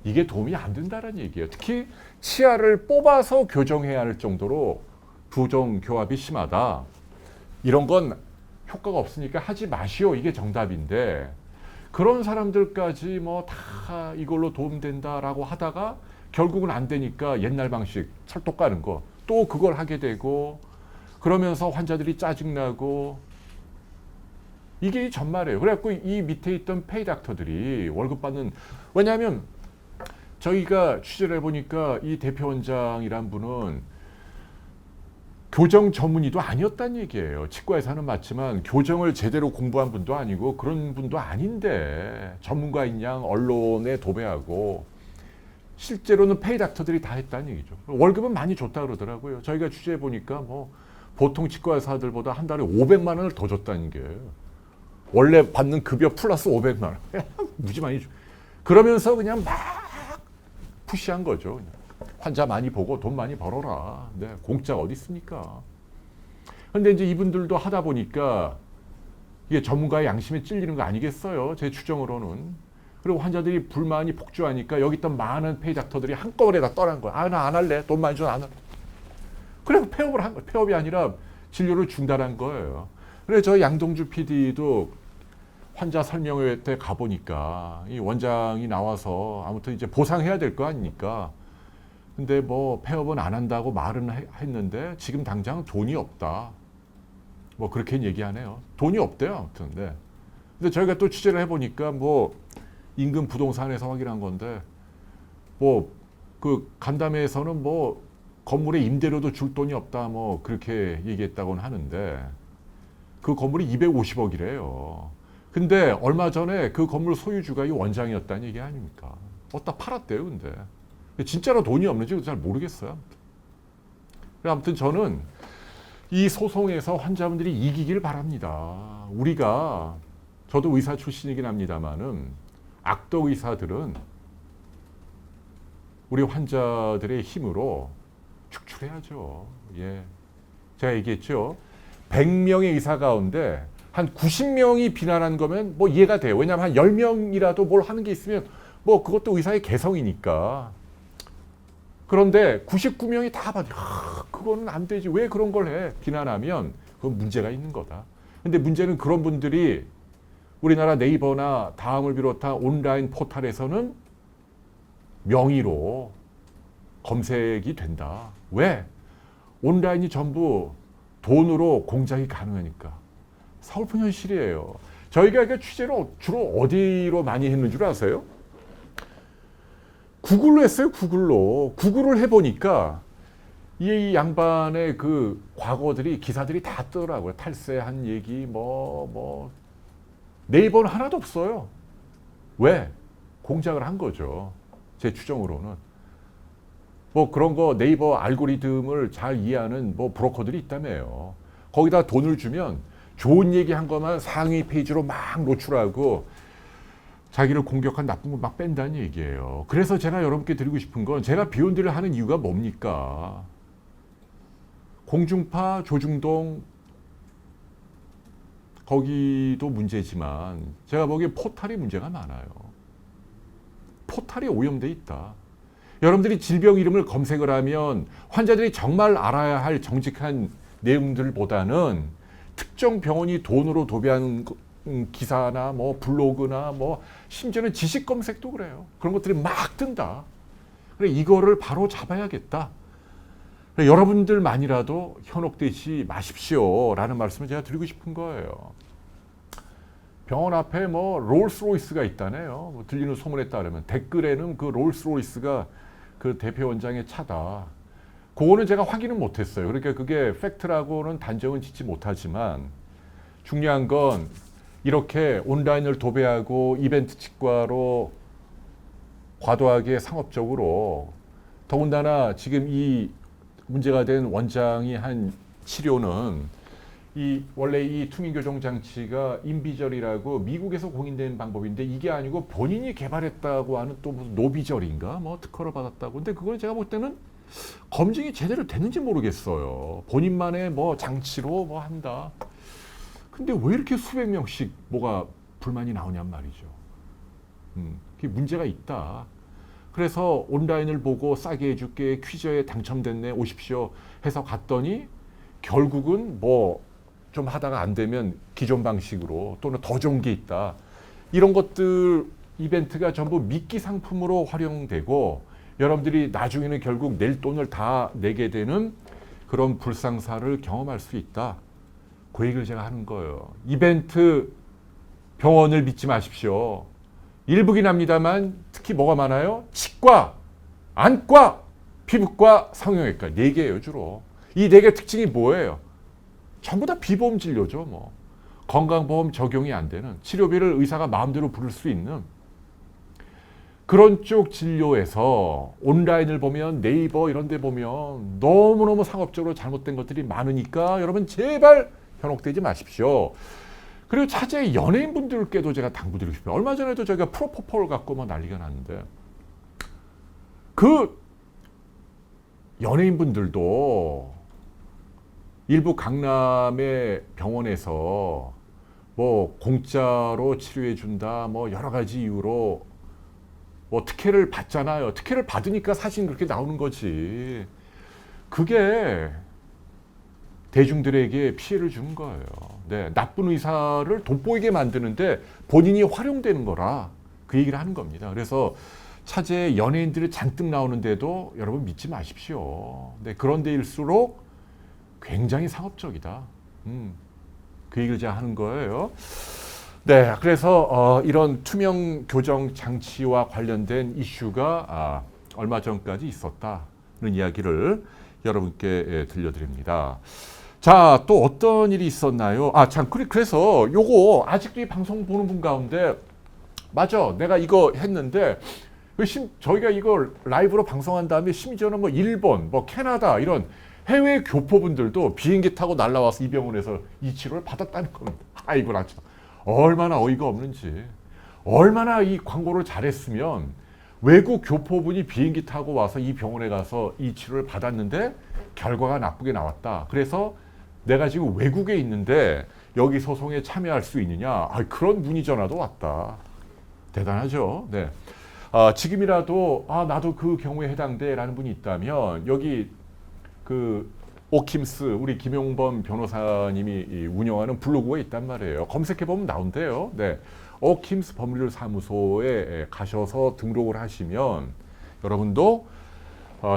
Speaker 1: 이게 도움이 안 된다는 얘기예요. 특히 치아를 뽑아서 교정해야 할 정도로 부종 교합이 심하다. 이런 건 효과가 없으니까 하지 마시오. 이게 정답인데, 그런 사람들까지 뭐 다 이걸로 도움된다라고 하다가 결국은 안 되니까 옛날 방식 철도 까는 거 또 그걸 하게 되고, 그러면서 환자들이 짜증나고, 이게 전말이에요. 그래갖고 이 밑에 있던 페이 닥터들이 월급 받는, 왜냐하면 저희가 취재를 해보니까 이 대표 원장이란 분은 교정 전문의도 아니었다는 얘기예요. 치과에서는 맞지만 교정을 제대로 공부한 분도 아니고 그런 분도 아닌데, 전문가인 양 언론에 도배하고, 실제로는 페이 닥터들이 다 했다는 얘기죠. 월급은 많이 줬다 그러더라고요. 저희가 취재해 보니까 뭐 보통 치과 의사들보다 한 달에 500만 원을 더 줬다는 게, 원래 받는 급여 플러스 500만 원. 무지 많이 줘. 그러면서 그냥 막 푸시한 거죠. 그냥. 환자 많이 보고 돈 많이 벌어라. 네, 공짜가 어디 있습니까? 근데 이제 이분들도 하다 보니까 이게 전문가의 양심에 찔리는 거 아니겠어요? 제 추정으로는. 그리고 환자들이 불만이 폭주하니까 여기 있던 많은 페이 닥터들이 한꺼번에 다 떠난 거야. 아, 나 안 할래. 돈 많이 줘, 안 할래. 그래서 폐업을 한 거예요. 폐업이 아니라 진료를 중단한 거예요. 그래서 저 양동주 PD도 환자 설명회 때 가보니까 이 원장이 나와서 아무튼 이제 보상해야 될 거 아닙니까? 근데 뭐 폐업은 안 한다고 말은 했는데 지금 당장 돈이 없다. 뭐 그렇게 얘기하네요. 돈이 없대요. 아무튼. 네. 근데 저희가 또 취재를 해보니까 뭐 인근 부동산에서 확인한 건데, 뭐 그 간담회에서는 뭐 건물의 임대료도 줄 돈이 없다. 뭐 그렇게 얘기했다고는 하는데, 그 건물이 250억이래요. 근데 얼마 전에 그 건물 소유주가 이 원장이었다는 얘기 아닙니까? 어디다 팔았대요, 근데. 진짜로 돈이 없는지 잘 모르겠어요. 아무튼 저는 이 소송에서 환자분들이 이기길 바랍니다. 우리가, 저도 의사 출신이긴 합니다만은, 악덕 의사들은 우리 환자들의 힘으로 축출해야죠. 예. 제가 얘기했죠. 100명의 의사 가운데 한 90명이 비난한 거면 뭐 이해가 돼요. 왜냐하면 한 10명이라도 뭘 하는 게 있으면 뭐 그것도 의사의 개성이니까. 그런데 99명이 다 봐도 그거는 안 되지. 왜 그런 걸 해? 비난하면 그건 문제가 있는 거다. 근데 문제는 그런 분들이 우리나라 네이버나 다음을 비롯한 온라인 포털에서는 명의로 검색이 된다. 왜? 온라인이 전부 돈으로 공작이 가능하니까. 서글픈 현실이에요. 저희가 그 취재를 주로 어디로 많이 했는 줄 아세요? 구글로 했어요. 구글로. 구글을 해보니까 이 양반의 그 과거들이 기사들이 다 뜨더라고요. 탈세한 얘기 뭐 네이버는 하나도 없어요. 왜? 공작을 한 거죠. 제 추정으로는. 뭐 그런 거 네이버 알고리즘을 잘 이해하는 뭐 브로커들이 있다며요. 거기다 돈을 주면 좋은 얘기 한 것만 상위 페이지로 막 노출하고 자기를 공격한 나쁜 거 막 뺀다는 얘기예요. 그래서 제가 여러분께 드리고 싶은 건 제가 비욘드를 하는 이유가 뭡니까? 공중파, 조중동 거기도 문제지만 제가 보기엔 포탈이 문제가 많아요. 포탈이 오염돼 있다. 여러분들이 질병 이름을 검색을 하면 환자들이 정말 알아야 할 정직한 내용들보다는 특정 병원이 돈으로 도배하는 기사나 뭐 블로그나 뭐 심지어는 지식 검색도 그래요. 그런 것들이 막 뜬다. 그래 이거를 바로 잡아야겠다. 그래, 여러분들만이라도 현혹되지 마십시오라는 말씀을 제가 드리고 싶은 거예요. 병원 앞에 뭐 롤스로이스가 있다네요. 뭐 들리는 소문에 따르면 댓글에는 그 롤스로이스가 그 대표 원장의 차다. 그거는 제가 확인은 못했어요. 그러니까 그게 팩트라고는 단정은 짓지 못하지만 중요한 건 이렇게 온라인을 도배하고 이벤트 직과로 과도하게 상업적으로 더군다나 지금 이 문제가 된 원장이 한 치료는 원래 이 투명교정 장치가 인비절이라고 미국에서 공인된 방법인데 이게 아니고 본인이 개발했다고 하는 또 무슨 노비절인가 뭐 특허를 받았다고. 근데 그건 제가 볼 때는 검증이 제대로 됐는지 모르겠어요. 본인만의 뭐 장치로 뭐 한다. 근데 왜 이렇게 수백 명씩 뭐가 불만이 나오냔 말이죠. 그게 문제가 있다. 그래서 온라인을 보고 싸게 해줄게, 퀴즈에 당첨됐네, 오십시오 해서 갔더니 결국은 뭐 좀 하다가 안 되면 기존 방식으로 또는 더 좋은 게 있다. 이런 것들 이벤트가 전부 미끼 상품으로 활용되고 여러분들이 나중에는 결국 낼 돈을 다 내게 되는 그런 불상사를 경험할 수 있다. 그 얘기를 제가 하는 거예요. 이벤트 병원을 믿지 마십시오. 일부긴 합니다만 특히 뭐가 많아요? 치과, 안과, 피부과, 성형외과 4개예요 주로. 이 4개 특징이 뭐예요? 전부 다 비보험 진료죠. 뭐 건강보험 적용이 안 되는 치료비를 의사가 마음대로 부를 수 있는 그런 쪽 진료에서 온라인을 보면 네이버 이런 데 보면 너무너무 상업적으로 잘못된 것들이 많으니까 여러분 제발 현혹되지 마십시오. 그리고 차제 연예인분들께도 제가 당부드리고 싶어요. 얼마 전에도 저희가 프로포폴 갖고 뭐 난리가 났는데 그 연예인분들도 일부 강남의 병원에서 뭐 공짜로 치료해 준다 뭐 여러 가지 이유로 뭐 특혜를 받잖아요. 특혜를 받으니까 사실 그렇게 나오는 거지. 그게 대중들에게 피해를 주는 거예요. 네, 나쁜 의사를 돋보이게 만드는데 본인이 활용되는 거라 그 얘기를 하는 겁니다. 그래서 차제 연예인들이 잔뜩 나오는데도 여러분 믿지 마십시오. 네, 그런 데일수록 굉장히 상업적이다. 그 얘기를 제가 하는 거예요. 네, 그래서 이런 투명 교정 장치와 관련된 이슈가 얼마 전까지 있었다는 이야기를 여러분께 들려드립니다. 자, 또 어떤 일이 있었나요? 참, 그래서 요거 아직도 이 방송 보는 분 가운데 맞아, 내가 이거 했는데 저희가 이걸 라이브로 방송한 다음에 심지어는 뭐 일본, 뭐 캐나다 이런 해외 교포분들도 비행기 타고 날라와서 이 병원에서 이 치료를 받았다는 겁니다. 아이고 나 참. 얼마나 어이가 없는지. 얼마나 이 광고를 잘했으면 외국 교포분이 비행기 타고 와서 이 병원에 가서 이 치료를 받았는데 결과가 나쁘게 나왔다. 그래서 내가 지금 외국에 있는데 여기 소송에 참여할 수 있느냐. 그런 문의 전화도 왔다. 대단하죠. 네. 지금이라도 나도 그 경우에 해당돼라는 분이 있다면 여기 그 오킴스 우리 김용범 변호사님이 운영하는 블로그가 있단 말이에요. 검색해 보면 나온대요. 네, 오킴스 법률 사무소에 가셔서 등록을 하시면 여러분도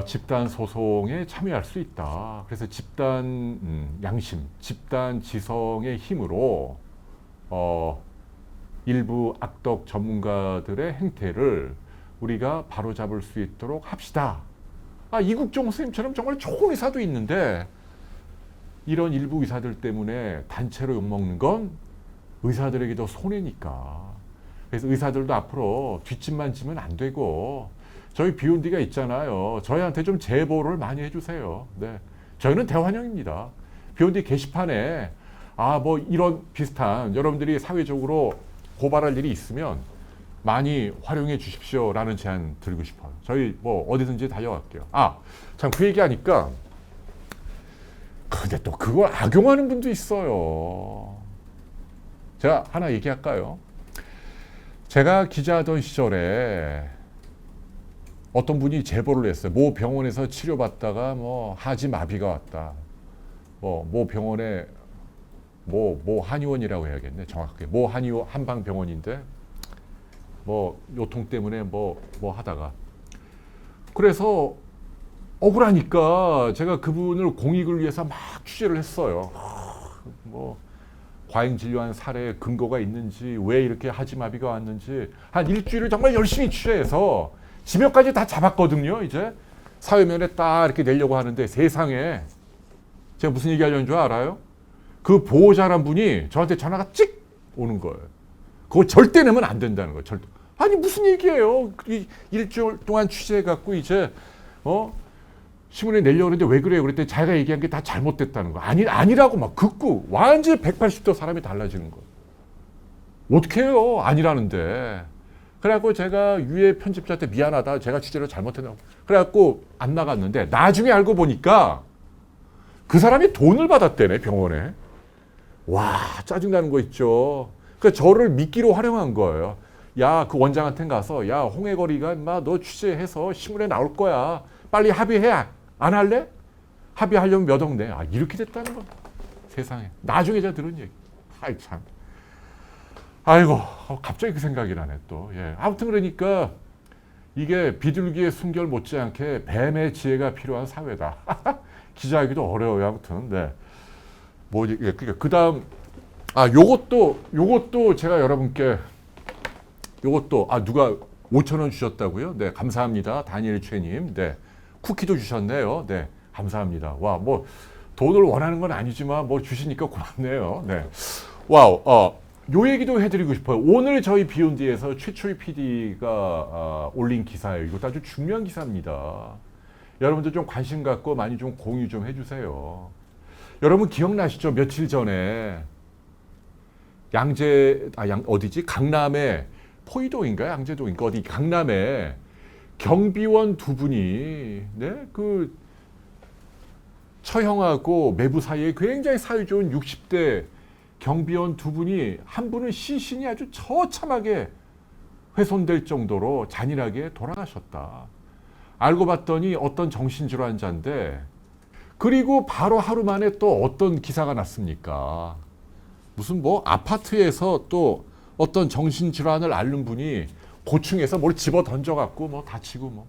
Speaker 1: 집단 소송에 참여할 수 있다. 그래서 집단 양심, 집단 지성의 힘으로 일부 악덕 전문가들의 행태를 우리가 바로잡을 수 있도록 합시다. 이국종 선생님처럼 정말 좋은 의사도 있는데 이런 일부 의사들 때문에 단체로 욕먹는 건 의사들에게도 손해니까. 그래서 의사들도 앞으로 뒷짐만 지면 안 되고 저희 비욘디가 있잖아요. 저희한테 좀 제보를 많이 해주세요. 네, 저희는 대환영입니다. 비욘디 게시판에 뭐 이런 비슷한 여러분들이 사회적으로 고발할 일이 있으면 많이 활용해 주십시오라는 제안 드리고 싶어요. 저희 뭐 어디든지 달려갈게요. 참 그 얘기하니까 근데 또 그걸 악용하는 분도 있어요. 제가 하나 얘기할까요? 제가 기자하던 시절에 어떤 분이 제보를 했어요. 모 병원에서 치료받다가 뭐 하지 마비가 왔다. 모 병원에 모 한의원이라고 해야겠네. 정확하게 모 한의원 한방병원인데 뭐 요통 때문에 뭐 하다가 그래서 억울하니까 제가 그분을 공익을 위해서 막 취재를 했어요. 뭐 과잉 진료한 사례에 근거가 있는지 왜 이렇게 하지마비가 왔는지 한 일주일을 정말 열심히 취재해서 지명까지 다 잡았거든요. 이제 사회면에 딱 이렇게 내려고 하는데 세상에 제가 무슨 얘기하려는 줄 알아요? 그 보호자란 분이 저한테 전화가 찍 오는 거예요. 그거 절대 내면 안 된다는 거예요. 절대. 아니 무슨 얘기예요? 일주일 동안 취재해갖고 이제 신문에 내려고 그러는데 왜 그래요? 그랬더니 자기가 얘기한 게 다 잘못됐다는 거. 아니라고 막 긋고 완전히 180도 사람이 달라지는 거예요. 어떻게 해요? 아니라는데. 그래갖고 제가 유해 편집자한테 미안하다. 제가 취재를 잘못했다고. 그래갖고 안 나갔는데 나중에 알고 보니까 그 사람이 돈을 받았대네, 병원에. 와, 짜증나는 거 있죠. 그러니까 저를 미끼로 활용한 거예요. 야, 그 원장한테 가서 야, 홍해거리가 인마 너 취재해서 신문에 나올 거야. 빨리 합의해. 안 할래? 합의하려면 몇 억 내. 이렇게 됐다는 거. 세상에. 나중에 제가 들은 얘기. 참. 아이고, 갑자기 그 생각이 나네 또. 예. 아무튼 그러니까 이게 비둘기의 순결 못지않게 뱀의 지혜가 필요한 사회다. 기자하기도 어려워요. 아무튼. 네. 그러니까 그다음 요것도 제가 여러분께 요것도 누가 5,000원 주셨다고요? 네, 감사합니다. 다니엘 최님. 네. 쿠키도 주셨네요. 네. 감사합니다. 와, 뭐 돈을 원하는 건 아니지만 뭐 주시니까 고맙네요. 네. 와우. 요 얘기도 해드리고 싶어요. 오늘 저희 비욘디에서 최초의 PD가 올린 기사예요. 이것도 아주 중요한 기사입니다. 여러분들 좀 관심 갖고 많이 좀 공유 좀 해주세요. 여러분 기억나시죠? 며칠 전에 어디지? 강남에 포이동인가요? 양재동인가? 어디 강남에 경비원 두 분이 그 처형하고 매부 사이에 굉장히 사이 좋은 60대 경비원 두 분이 한 분은 시신이 아주 처참하게 훼손될 정도로 잔인하게 돌아가셨다. 알고 봤더니 어떤 정신질환자인데 그리고 바로 하루 만에 또 어떤 기사가 났습니까? 무슨 아파트에서 또 어떤 정신질환을 앓는 분이 고층에서 뭘 집어 던져갖고 다치고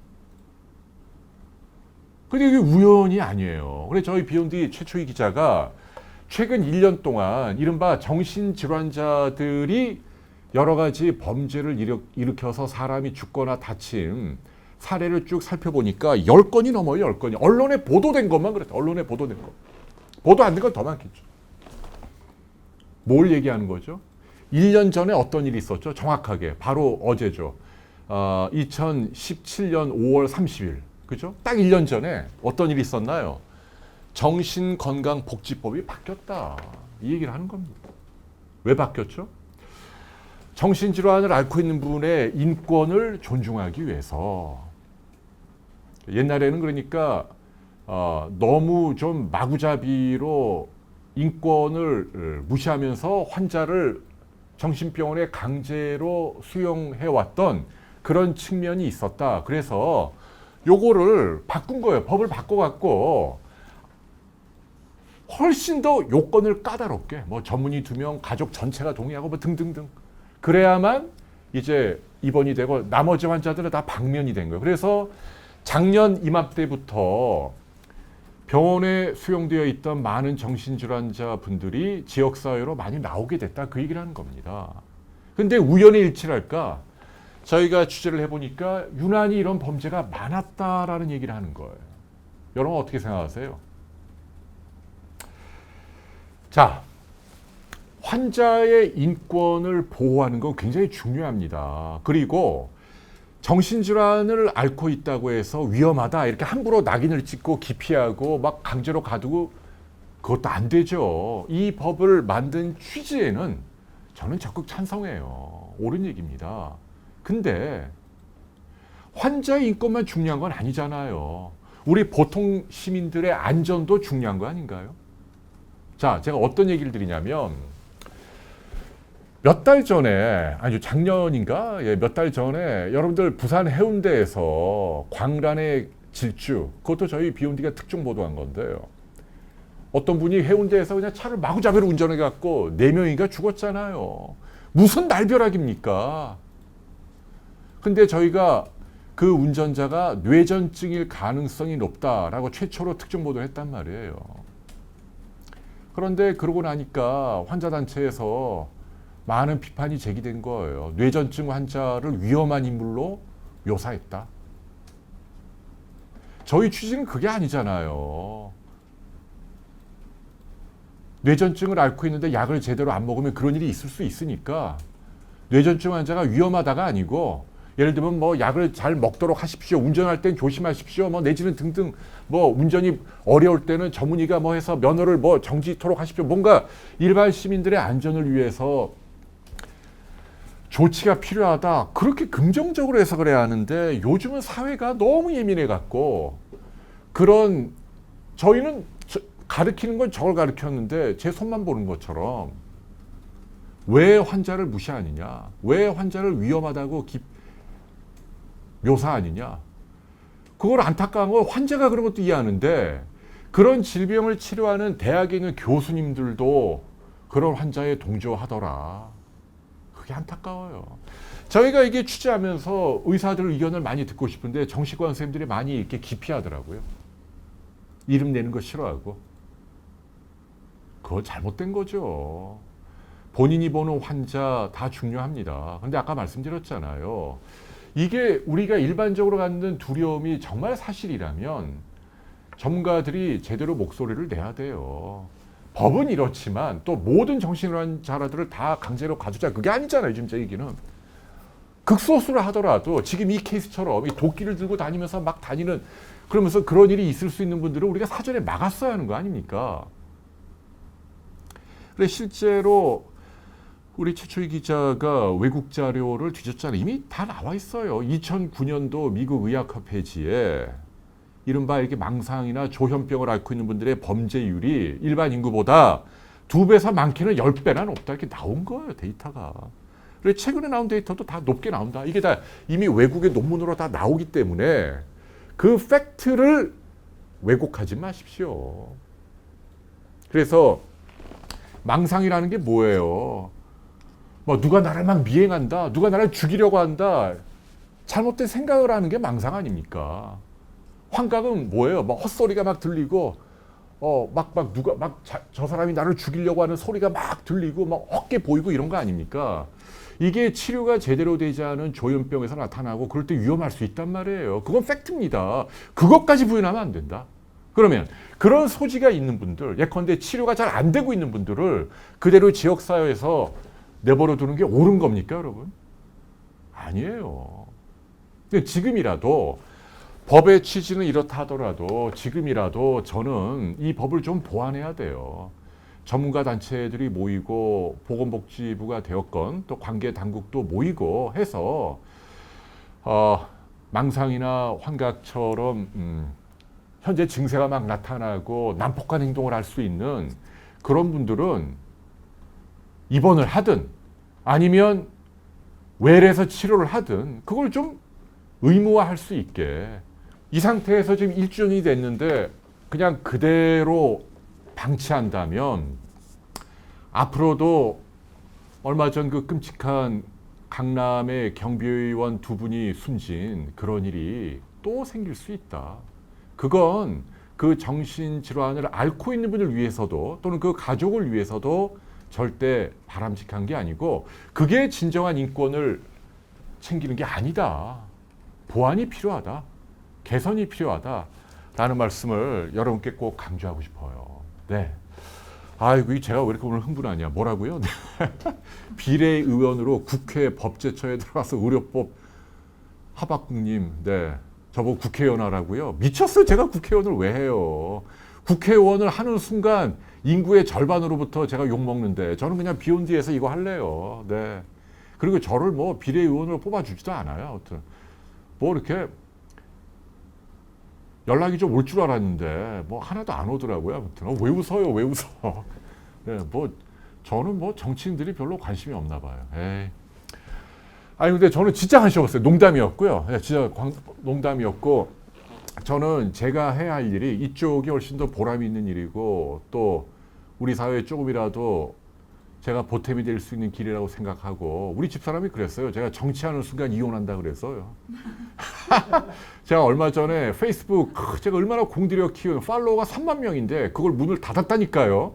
Speaker 1: 근데 이게 우연이 아니에요. 그래서 저희 비욘디 최초의 기자가 최근 1년 동안 이른바 정신질환자들이 여러 가지 범죄를 일으켜서 사람이 죽거나 다친 사례를 쭉 살펴보니까 10건이 넘어요. 10건이. 언론에 보도된 것만 그랬다. 언론에 보도된 거. 보도 안 된 건 더 많겠죠. 뭘 얘기하는 거죠? 1년 전에 어떤 일이 있었죠? 정확하게. 바로 어제죠. 2017년 5월 30일. 그죠? 딱 1년 전에 어떤 일이 있었나요? 정신건강복지법이 바뀌었다. 이 얘기를 하는 겁니다. 왜 바뀌었죠? 정신질환을 앓고 있는 분의 인권을 존중하기 위해서. 옛날에는 그러니까 너무 좀 마구잡이로 인권을 무시하면서 환자를 정신병원에 강제로 수용해왔던 그런 측면이 있었다. 그래서 요거를 바꾼 거예요. 법을 바꿔갖고 훨씬 더 요건을 까다롭게 전문의 2명, 가족 전체가 동의하고 등등등. 그래야만 이제 입원이 되고 나머지 환자들은 다 방면이 된 거예요. 그래서 작년 이맘때부터 병원에 수용되어 있던 많은 정신질환자 분들이 지역사회로 많이 나오게 됐다. 그 얘기를 하는 겁니다. 근데 우연의 일치랄까? 저희가 취재를 해보니까 유난히 이런 범죄가 많았다라는 얘기를 하는 거예요. 여러분 어떻게 생각하세요? 자, 환자의 인권을 보호하는 건 굉장히 중요합니다. 그리고 정신질환을 앓고 있다고 해서 위험하다 이렇게 함부로 낙인을 찍고 기피하고 막 강제로 가두고 그것도 안 되죠. 이 법을 만든 취지에는 저는 적극 찬성해요. 옳은 얘기입니다. 근데 환자의 인권만 중요한 건 아니잖아요. 우리 보통 시민들의 안전도 중요한 거 아닌가요? 자, 제가 어떤 얘기를 드리냐면 몇 달 전에, 아니 작년인가? 예, 몇 달 전에 여러분들 부산 해운대에서 광란의 질주, 그것도 저희 비욘디가 특종 보도한 건데요. 어떤 분이 해운대에서 그냥 차를 마구잡이로 운전해갖고 4명이가 죽었잖아요. 무슨 날벼락입니까? 근데 저희가 그 운전자가 뇌전증일 가능성이 높다라고 최초로 특종 보도를 했단 말이에요. 그런데 그러고 나니까 환자단체에서 많은 비판이 제기된 거예요. 뇌전증 환자를 위험한 인물로 묘사했다. 저희 취지는 그게 아니잖아요. 뇌전증을 앓고 있는데 약을 제대로 안 먹으면 그런 일이 있을 수 있으니까 뇌전증 환자가 위험하다가 아니고 예를 들면 뭐 약을 잘 먹도록 하십시오. 운전할 땐 조심하십시오. 뭐 내지는 등등 뭐 운전이 어려울 때는 전문의가 뭐 해서 면허를 뭐 정지토록 하십시오. 뭔가 일반 시민들의 안전을 위해서 조치가 필요하다. 그렇게 긍정적으로 해석을 해야 하는데 요즘은 사회가 너무 예민해 갖고 그런 저희는 가르치는 건 저걸 가르쳤는데 제 손만 보는 것처럼 왜 환자를 무시하느냐? 왜 환자를 위험하다고 묘사하느냐? 그걸 안타까운 건 환자가 그런 것도 이해하는데 그런 질병을 치료하는 대학에 있는 교수님들도 그런 환자에 동조하더라. 그게 안타까워요. 저희가 이게 취재하면서 의사들 의견을 많이 듣고 싶은데 정신과 선생님들이 많이 이렇게 기피하더라고요. 이름 내는 거 싫어하고. 그거 잘못된 거죠. 본인이 보는 환자 다 중요합니다. 근데 아까 말씀드렸잖아요. 이게 우리가 일반적으로 갖는 두려움이 정말 사실이라면 전문가들이 제대로 목소리를 내야 돼요. 법은 이렇지만 또 모든 정신질환자들을 다 강제로 가두자 그게 아니잖아요. 지금 제 얘기는. 극소수를 하더라도 지금 이 케이스처럼 이 도끼를 들고 다니면서 막 다니는 그러면서 그런 일이 있을 수 있는 분들은 우리가 사전에 막았어야 하는 거 아닙니까? 그래 실제로 우리 최초희 기자가 외국 자료를 뒤졌잖아요. 이미 다 나와 있어요. 2009년도 미국 의학협회지에 이른바 이렇게 망상이나 조현병을 앓고 있는 분들의 범죄율이 일반 인구보다 2배에서 많게는 10배나 높다 이렇게 나온 거예요. 데이터가. 그래서 최근에 나온 데이터도 다 높게 나온다. 이게 다 이미 외국의 논문으로 다 나오기 때문에 그 팩트를 왜곡하지 마십시오. 그래서 망상이라는 게 뭐예요? 뭐 누가 나를 막 미행한다. 누가 나를 죽이려고 한다. 잘못된 생각을 하는 게 망상 아닙니까? 환각은 뭐예요? 막 헛소리가 막 들리고, 누가 저 사람이 나를 죽이려고 하는 소리가 막 들리고, 막 헛게 보이고 이런 거 아닙니까? 이게 치료가 제대로 되지 않은 조현병에서 나타나고 그럴 때 위험할 수 있단 말이에요. 그건 팩트입니다. 그것까지 부인하면 안 된다. 그러면 그런 소지가 있는 분들, 예컨대 치료가 잘 안 되고 있는 분들을 그대로 지역사회에서 내버려 두는 게 옳은 겁니까, 여러분? 아니에요. 근데 지금이라도 법의 취지는 이렇다 하더라도 지금이라도 저는 이 법을 좀 보완해야 돼요. 전문가 단체들이 모이고 보건복지부가 되었건 또 관계 당국도 모이고 해서 망상이나 환각처럼 현재 증세가 막 나타나고 난폭한 행동을 할 수 있는 그런 분들은 입원을 하든 아니면 외래에서 치료를 하든 그걸 좀 의무화할 수 있게 이 상태에서 지금 1주년이 됐는데 그냥 그대로 방치한다면 앞으로도 얼마 전 그 끔찍한 강남의 경비원 2분이 숨진 그런 일이 또 생길 수 있다. 그건 그 정신질환을 앓고 있는 분을 위해서도 또는 그 가족을 위해서도 절대 바람직한 게 아니고 그게 진정한 인권을 챙기는 게 아니다. 보완이 필요하다. 개선이 필요하다. 라는 말씀을 여러분께 꼭 강조하고 싶어요. 네. 아이고, 제가 왜 이렇게 오늘 흥분하냐. 뭐라고요? 비례의원으로 국회 법제처에 들어가서 의료법 하박국님, 네. 저보고 국회의원 하라고요? 미쳤어요. 제가 국회의원을 왜 해요? 국회의원을 하는 순간 인구의 절반으로부터 제가 욕먹는데 저는 그냥 비욘디에서 이거 할래요. 네. 그리고 저를 뭐 비례의원으로 뽑아주지도 않아요. 아무튼 뭐 이렇게 연락이 좀 올 줄 알았는데 뭐 하나도 안 오더라고요. 아무튼 왜 웃어요? 왜 웃어? 네, 뭐 저는 뭐 정치인들이 별로 관심이 없나 봐요. 에이. 아니 근데 저는 진짜 관심 없어요. 농담이었고요. 네, 진짜 농담이었고 저는 제가 해야 할 일이 이쪽이 훨씬 더 보람이 있는 일이고 또 우리 사회에 조금이라도 제가 보탬이 될 수 있는 길이라고 생각하고 우리 집사람이 그랬어요. 제가 정치하는 순간 이혼한다 그랬어요. 제가 얼마 전에 페이스북 제가 얼마나 공들여 키운 팔로워가 3만 명인데 그걸 문을 닫았다니까요.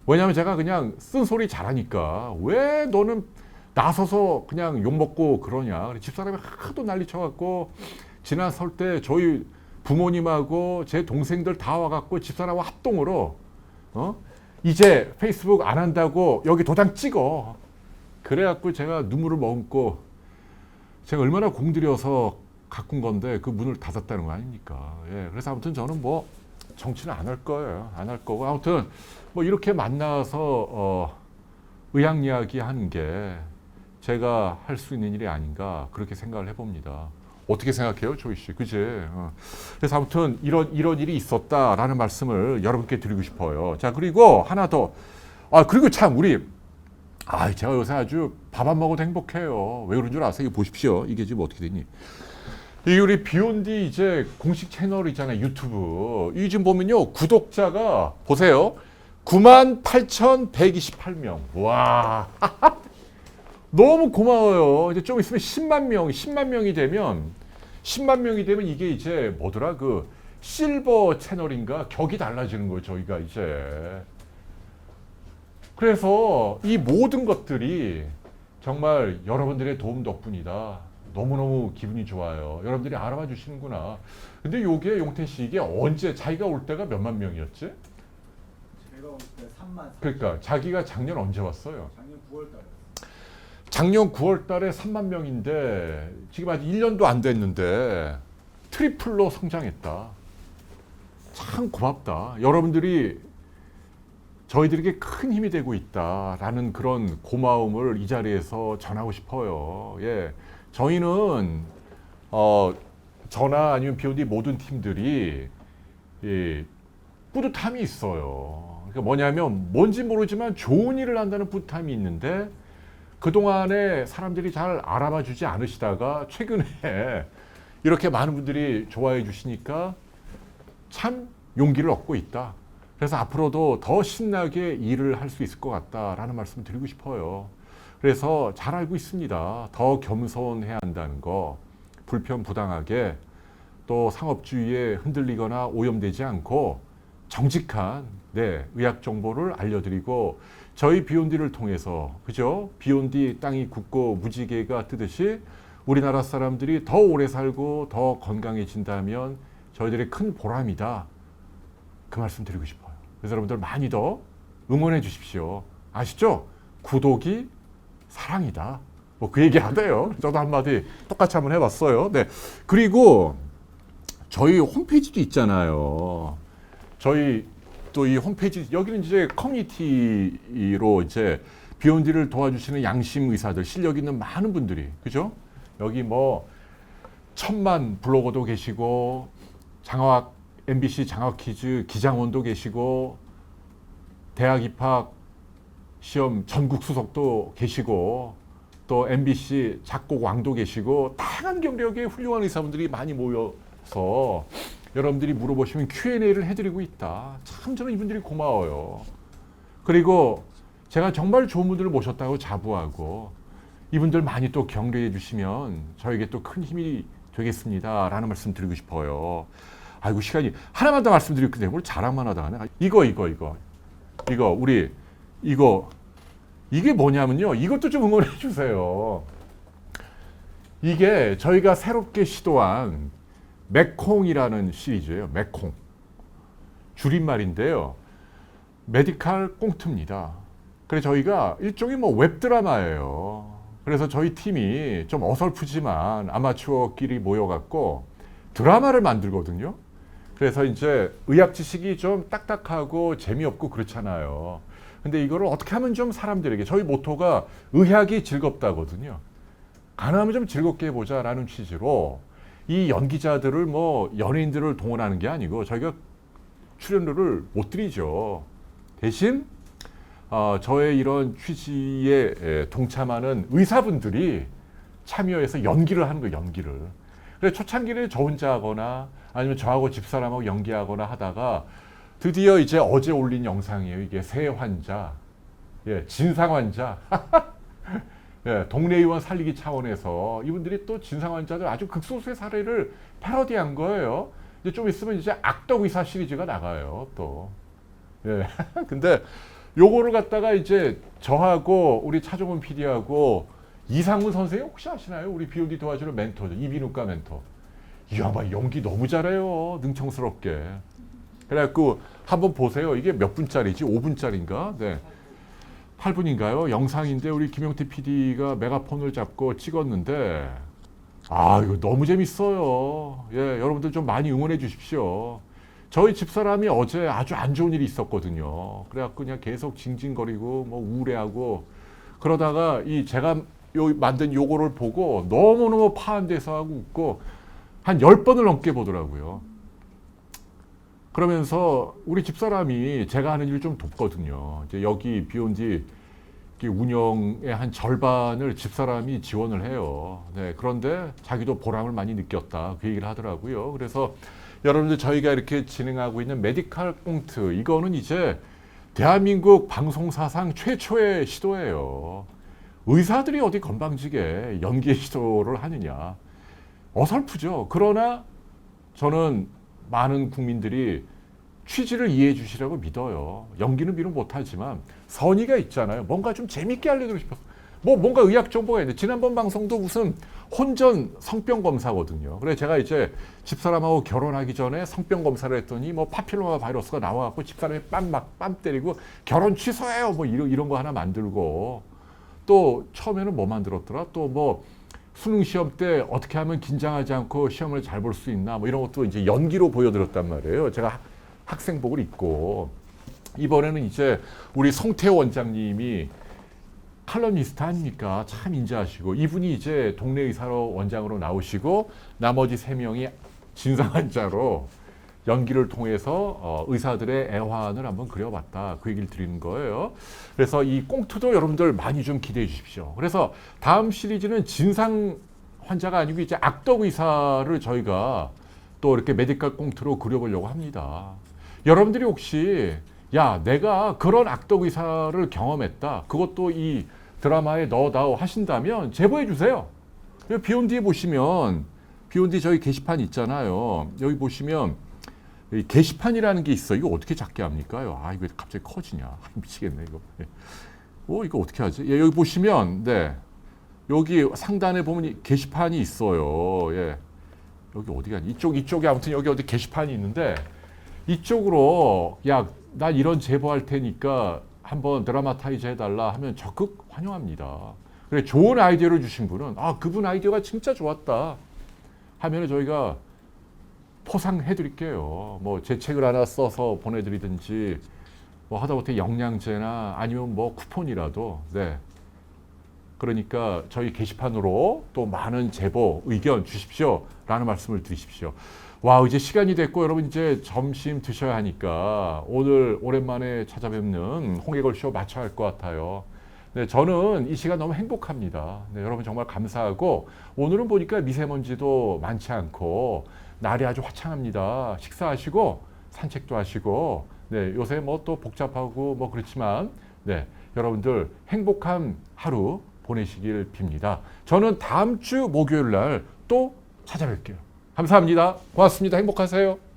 Speaker 1: 왜냐하면 제가 그냥 쓴소리 잘하니까 왜 너는 나서서 그냥 욕먹고 그러냐. 집사람이 하도 난리 쳐갖고 지난 설 때 저희 부모님하고 제 동생들 다 와갖고 집사람하고 합동으로 이제 페이스북 안 한다고 여기 도장 찍어. 그래갖고 제가 눈물을 머금고 제가 얼마나 공들여서 가꾼 건데 그 문을 닫았다는 거 아닙니까? 예, 그래서 아무튼 저는 뭐 정치는 안 할 거예요. 안 할 거고 아무튼 뭐 이렇게 만나서 의학 이야기 하는 게 제가 할 수 있는 일이 아닌가 그렇게 생각을 해봅니다. 어떻게 생각해요, 조이 씨? 그지? 그래서 아무튼 이런 일이 있었다라는 말씀을 여러분께 드리고 싶어요. 자, 그리고 하나 더. 그리고 참 우리 제가 요새 아주 밥 안 먹어도 행복해요. 왜 그런 줄 아세요? 이거 보십시오. 이게 지금 어떻게 되니? 이게 우리 비욘디 이제 공식 채널이잖아요, 유튜브. 이 지금 보면요, 구독자가 보세요. 98,128명. 와. 너무 고마워요. 이제 좀 있으면 10만 명이 되면 이게 이제 뭐더라? 그 실버 채널인가? 격이 달라지는 거예요, 저희가 이제. 그래서 이 모든 것들이 정말 여러분들의 도움 덕분이다. 너무너무 기분이 좋아요. 여러분들이 알아봐 주시는구나. 근데 요게 용태 씨 이게 언제 자기가 올 때가 몇만 명이었지?
Speaker 2: 제가 올 때 3만.
Speaker 1: 그러니까 자기가 작년 언제 왔어요?
Speaker 2: 작년 9월 달에.
Speaker 1: 작년 9월 달에 3만 명인데 지금 아직 1년도 안 됐는데 트리플로 성장했다. 참 고맙다. 여러분들이 저희들에게 큰 힘이 되고 있다라는 그런 고마움을 이 자리에서 전하고 싶어요. 예. 저희는 저나 아니면 비욘디 모든 팀들이 뿌듯함이 있어요. 그러니까 뭐냐면 뭔지 모르지만 좋은 일을 한다는 뿌듯함이 있는데 그동안에 사람들이 잘 알아봐 주지 않으시다가 최근에 이렇게 많은 분들이 좋아해 주시니까 참 용기를 얻고 있다. 그래서 앞으로도 더 신나게 일을 할 수 있을 것 같다라는 말씀을 드리고 싶어요. 그래서 잘 알고 있습니다. 더 겸손해야 한다는 거, 불편부당하게 또 상업주의에 흔들리거나 오염되지 않고 정직한 의학 정보를 알려드리고 저희 비욘디를 통해서 그죠? 비욘디 땅이 굳고 무지개가 뜨듯이 우리나라 사람들이 더 오래 살고 더 건강해진다면 저희들의 큰 보람이다. 그 말씀 드리고 싶어요. 그래서 여러분들 많이 더 응원해 주십시오. 아시죠? 구독이 사랑이다. 뭐 그 얘기 하대요. 저도 한마디 똑같이 한번 해봤어요. 네. 그리고 저희 홈페이지도 있잖아요. 저희 또 이 홈페이지 여기는 이제 커뮤니티로 이제 비욘디를 도와주시는 양심 의사들 실력 있는 많은 분들이 그죠? 여기 뭐 1000만 블로거도 계시고 장학 MBC 장학 퀴즈 기장원도 계시고 대학 입학 시험 전국 수석도 계시고 또 MBC 작곡 왕도 계시고 다양한 경력의 훌륭한 의사분들이 많이 모여서 여러분들이 물어보시면 Q&A를 해드리고 있다. 참 저는 이분들이 고마워요. 그리고 제가 정말 좋은 분들을 모셨다고 자부하고 이분들 많이 또 격려해 주시면 저에게 또 큰 힘이 되겠습니다. 라는 말씀 드리고 싶어요. 아이고 시간이 하나만 더 말씀드릴 건데 오늘 자랑만 하다 하네. 이거 우리 이게 뭐냐면요. 이것도 좀 응원해 주세요. 이게 저희가 새롭게 시도한 맥콩이라는 시리즈예요. 맥콩. 줄임말인데요. 메디칼 꽁트입니다. 그래서 저희가 일종의 뭐 웹드라마예요. 그래서 저희 팀이 좀 어설프지만 아마추어끼리 모여갖고 드라마를 만들거든요. 그래서 이제 의학 지식이 좀 딱딱하고 재미없고 그렇잖아요. 근데 이거를 어떻게 하면 좀 사람들에게, 저희 모토가 의학이 즐겁다거든요. 가능하면 좀 즐겁게 해보자라는 취지로 이 연기자들을 뭐 연예인들을 동원하는 게 아니고 저희가 출연료를 못 드리죠. 대신 저의 이런 취지에 동참하는 의사분들이 참여해서 연기를 하는 거예요. 연기를. 그래서 초창기를 저 혼자 하거나 아니면 저하고 집사람하고 연기하거나 하다가 드디어 이제 어제 올린 영상이에요. 이게 새 환자, 진상 환자. 동네 의원 살리기 차원에서 이분들이 또 진상 환자들 아주 극소수의 사례를 패러디한 거예요. 이제 좀 있으면 이제 악덕 의사 시리즈가 나가요. 또. 근데 요거를 갖다가 이제 저하고 우리 차종훈 PD하고 이상훈 선생님 혹시 아시나요? 우리 BOD 도와주는 멘토죠. 이비인후과 멘토. 이 양반 연기 너무 잘해요. 능청스럽게. 그래갖고 한번 보세요. 이게 몇 분짜리지? 5분짜리인가? 네. 8분인가요? 영상인데 우리 김용태 PD가 메가폰을 잡고 찍었는데 이거 너무 재밌어요. 여러분들 좀 많이 응원해 주십시오. 저희 집사람이 어제 아주 안 좋은 일이 있었거든요. 그래갖고 그냥 계속 징징거리고 뭐 우울해하고 그러다가 제가 만든 요거를 보고 너무너무 파한돼서 하고 웃고 한 10번을 넘게 보더라고요. 그러면서 우리 집사람이 제가 하는 일을 좀 돕거든요. 이제 여기 비욘디 운영의 한 절반을 집사람이 지원을 해요. 네, 그런데 자기도 보람을 많이 느꼈다. 그 얘기를 하더라고요. 그래서 여러분들 저희가 이렇게 진행하고 있는 메디칼 꽁트, 이거는 이제 대한민국 방송사상 최초의 시도예요. 의사들이 어디 건방지게 연기의 시도를 하느냐. 어설프죠. 그러나 저는 많은 국민들이 취지를 이해해 주시라고 믿어요. 연기는 비록 못하지만 선의가 있잖아요. 뭔가 좀 재밌게 알려드리고 싶어서. 뭔가 의학 정보가 있는데 지난번 방송도 무슨 혼전 성병 검사거든요. 그래서 제가 이제 집사람하고 결혼하기 전에 성병 검사를 했더니 뭐 파필로마 바이러스가 나와갖고 집사람이 빰 때리고 결혼 취소해요. 뭐 이런 거 하나 만들고 또 처음에는 뭐 만들었더라? 또 뭐 수능 시험 때 어떻게 하면 긴장하지 않고 시험을 잘 볼 수 있나 뭐 이런 것도 이제 연기로 보여드렸단 말이에요. 제가 학생복을 입고. 이번에는 이제 우리 송태호 원장님이 칼럼니스트 아닙니까? 참 인자하시고 이분이 이제 동네 의사로 원장으로 나오시고 나머지 3명이 진상 환자로 연기를 통해서 의사들의 애환을 한번 그려봤다. 그 얘기를 드리는 거예요. 그래서 이 꽁트도 여러분들 많이 좀 기대해 주십시오. 그래서 다음 시리즈는 진상 환자가 아니고 이제 악덕 의사를 저희가 또 이렇게 메디컬 꽁트로 그려보려고 합니다. 여러분들이 혹시 내가 그런 악덕 의사를 경험했다. 그것도 이 드라마에 넣어다오 하신다면 제보해 주세요. 비욘디에 보시면 비욘디 저희 게시판 있잖아요. 여기 보시면 이 게시판이라는 게 있어. 이거 어떻게 작게 합니까? 이거 갑자기 커지냐? 미치겠네 이거. 이거 어떻게 하지? 여기 보시면 여기 상단에 보면 게시판이 있어요. 여기 어디가? 이쪽에 아무튼 여기 어디 게시판이 있는데 이쪽으로 나 이런 제보할 테니까 한번 드라마타이즈 해달라 하면 적극 환영합니다. 그래 좋은 아이디어를 주신 분은 그분 아이디어가 진짜 좋았다 하면은 저희가 포상해 드릴게요. 뭐 제 책을 하나 써서 보내드리든지 뭐 하다못해 영양제나 아니면 뭐 쿠폰이라도. 그러니까 저희 게시판으로 또 많은 제보 의견 주십시오 라는 말씀을 드리십시오. 이제 시간이 됐고 여러분 이제 점심 드셔야 하니까 오늘 오랜만에 찾아뵙는 홍해걸쇼 마쳐야 할 것 같아요. 저는 이 시간 너무 행복합니다. 여러분 정말 감사하고 오늘은 보니까 미세먼지도 많지 않고 날이 아주 화창합니다. 식사하시고 산책도 하시고 요새 뭐 또 복잡하고 뭐 그렇지만 여러분들 행복한 하루 보내시길 빕니다. 저는 다음 주 목요일 날 또 찾아뵐게요. 감사합니다. 고맙습니다. 행복하세요.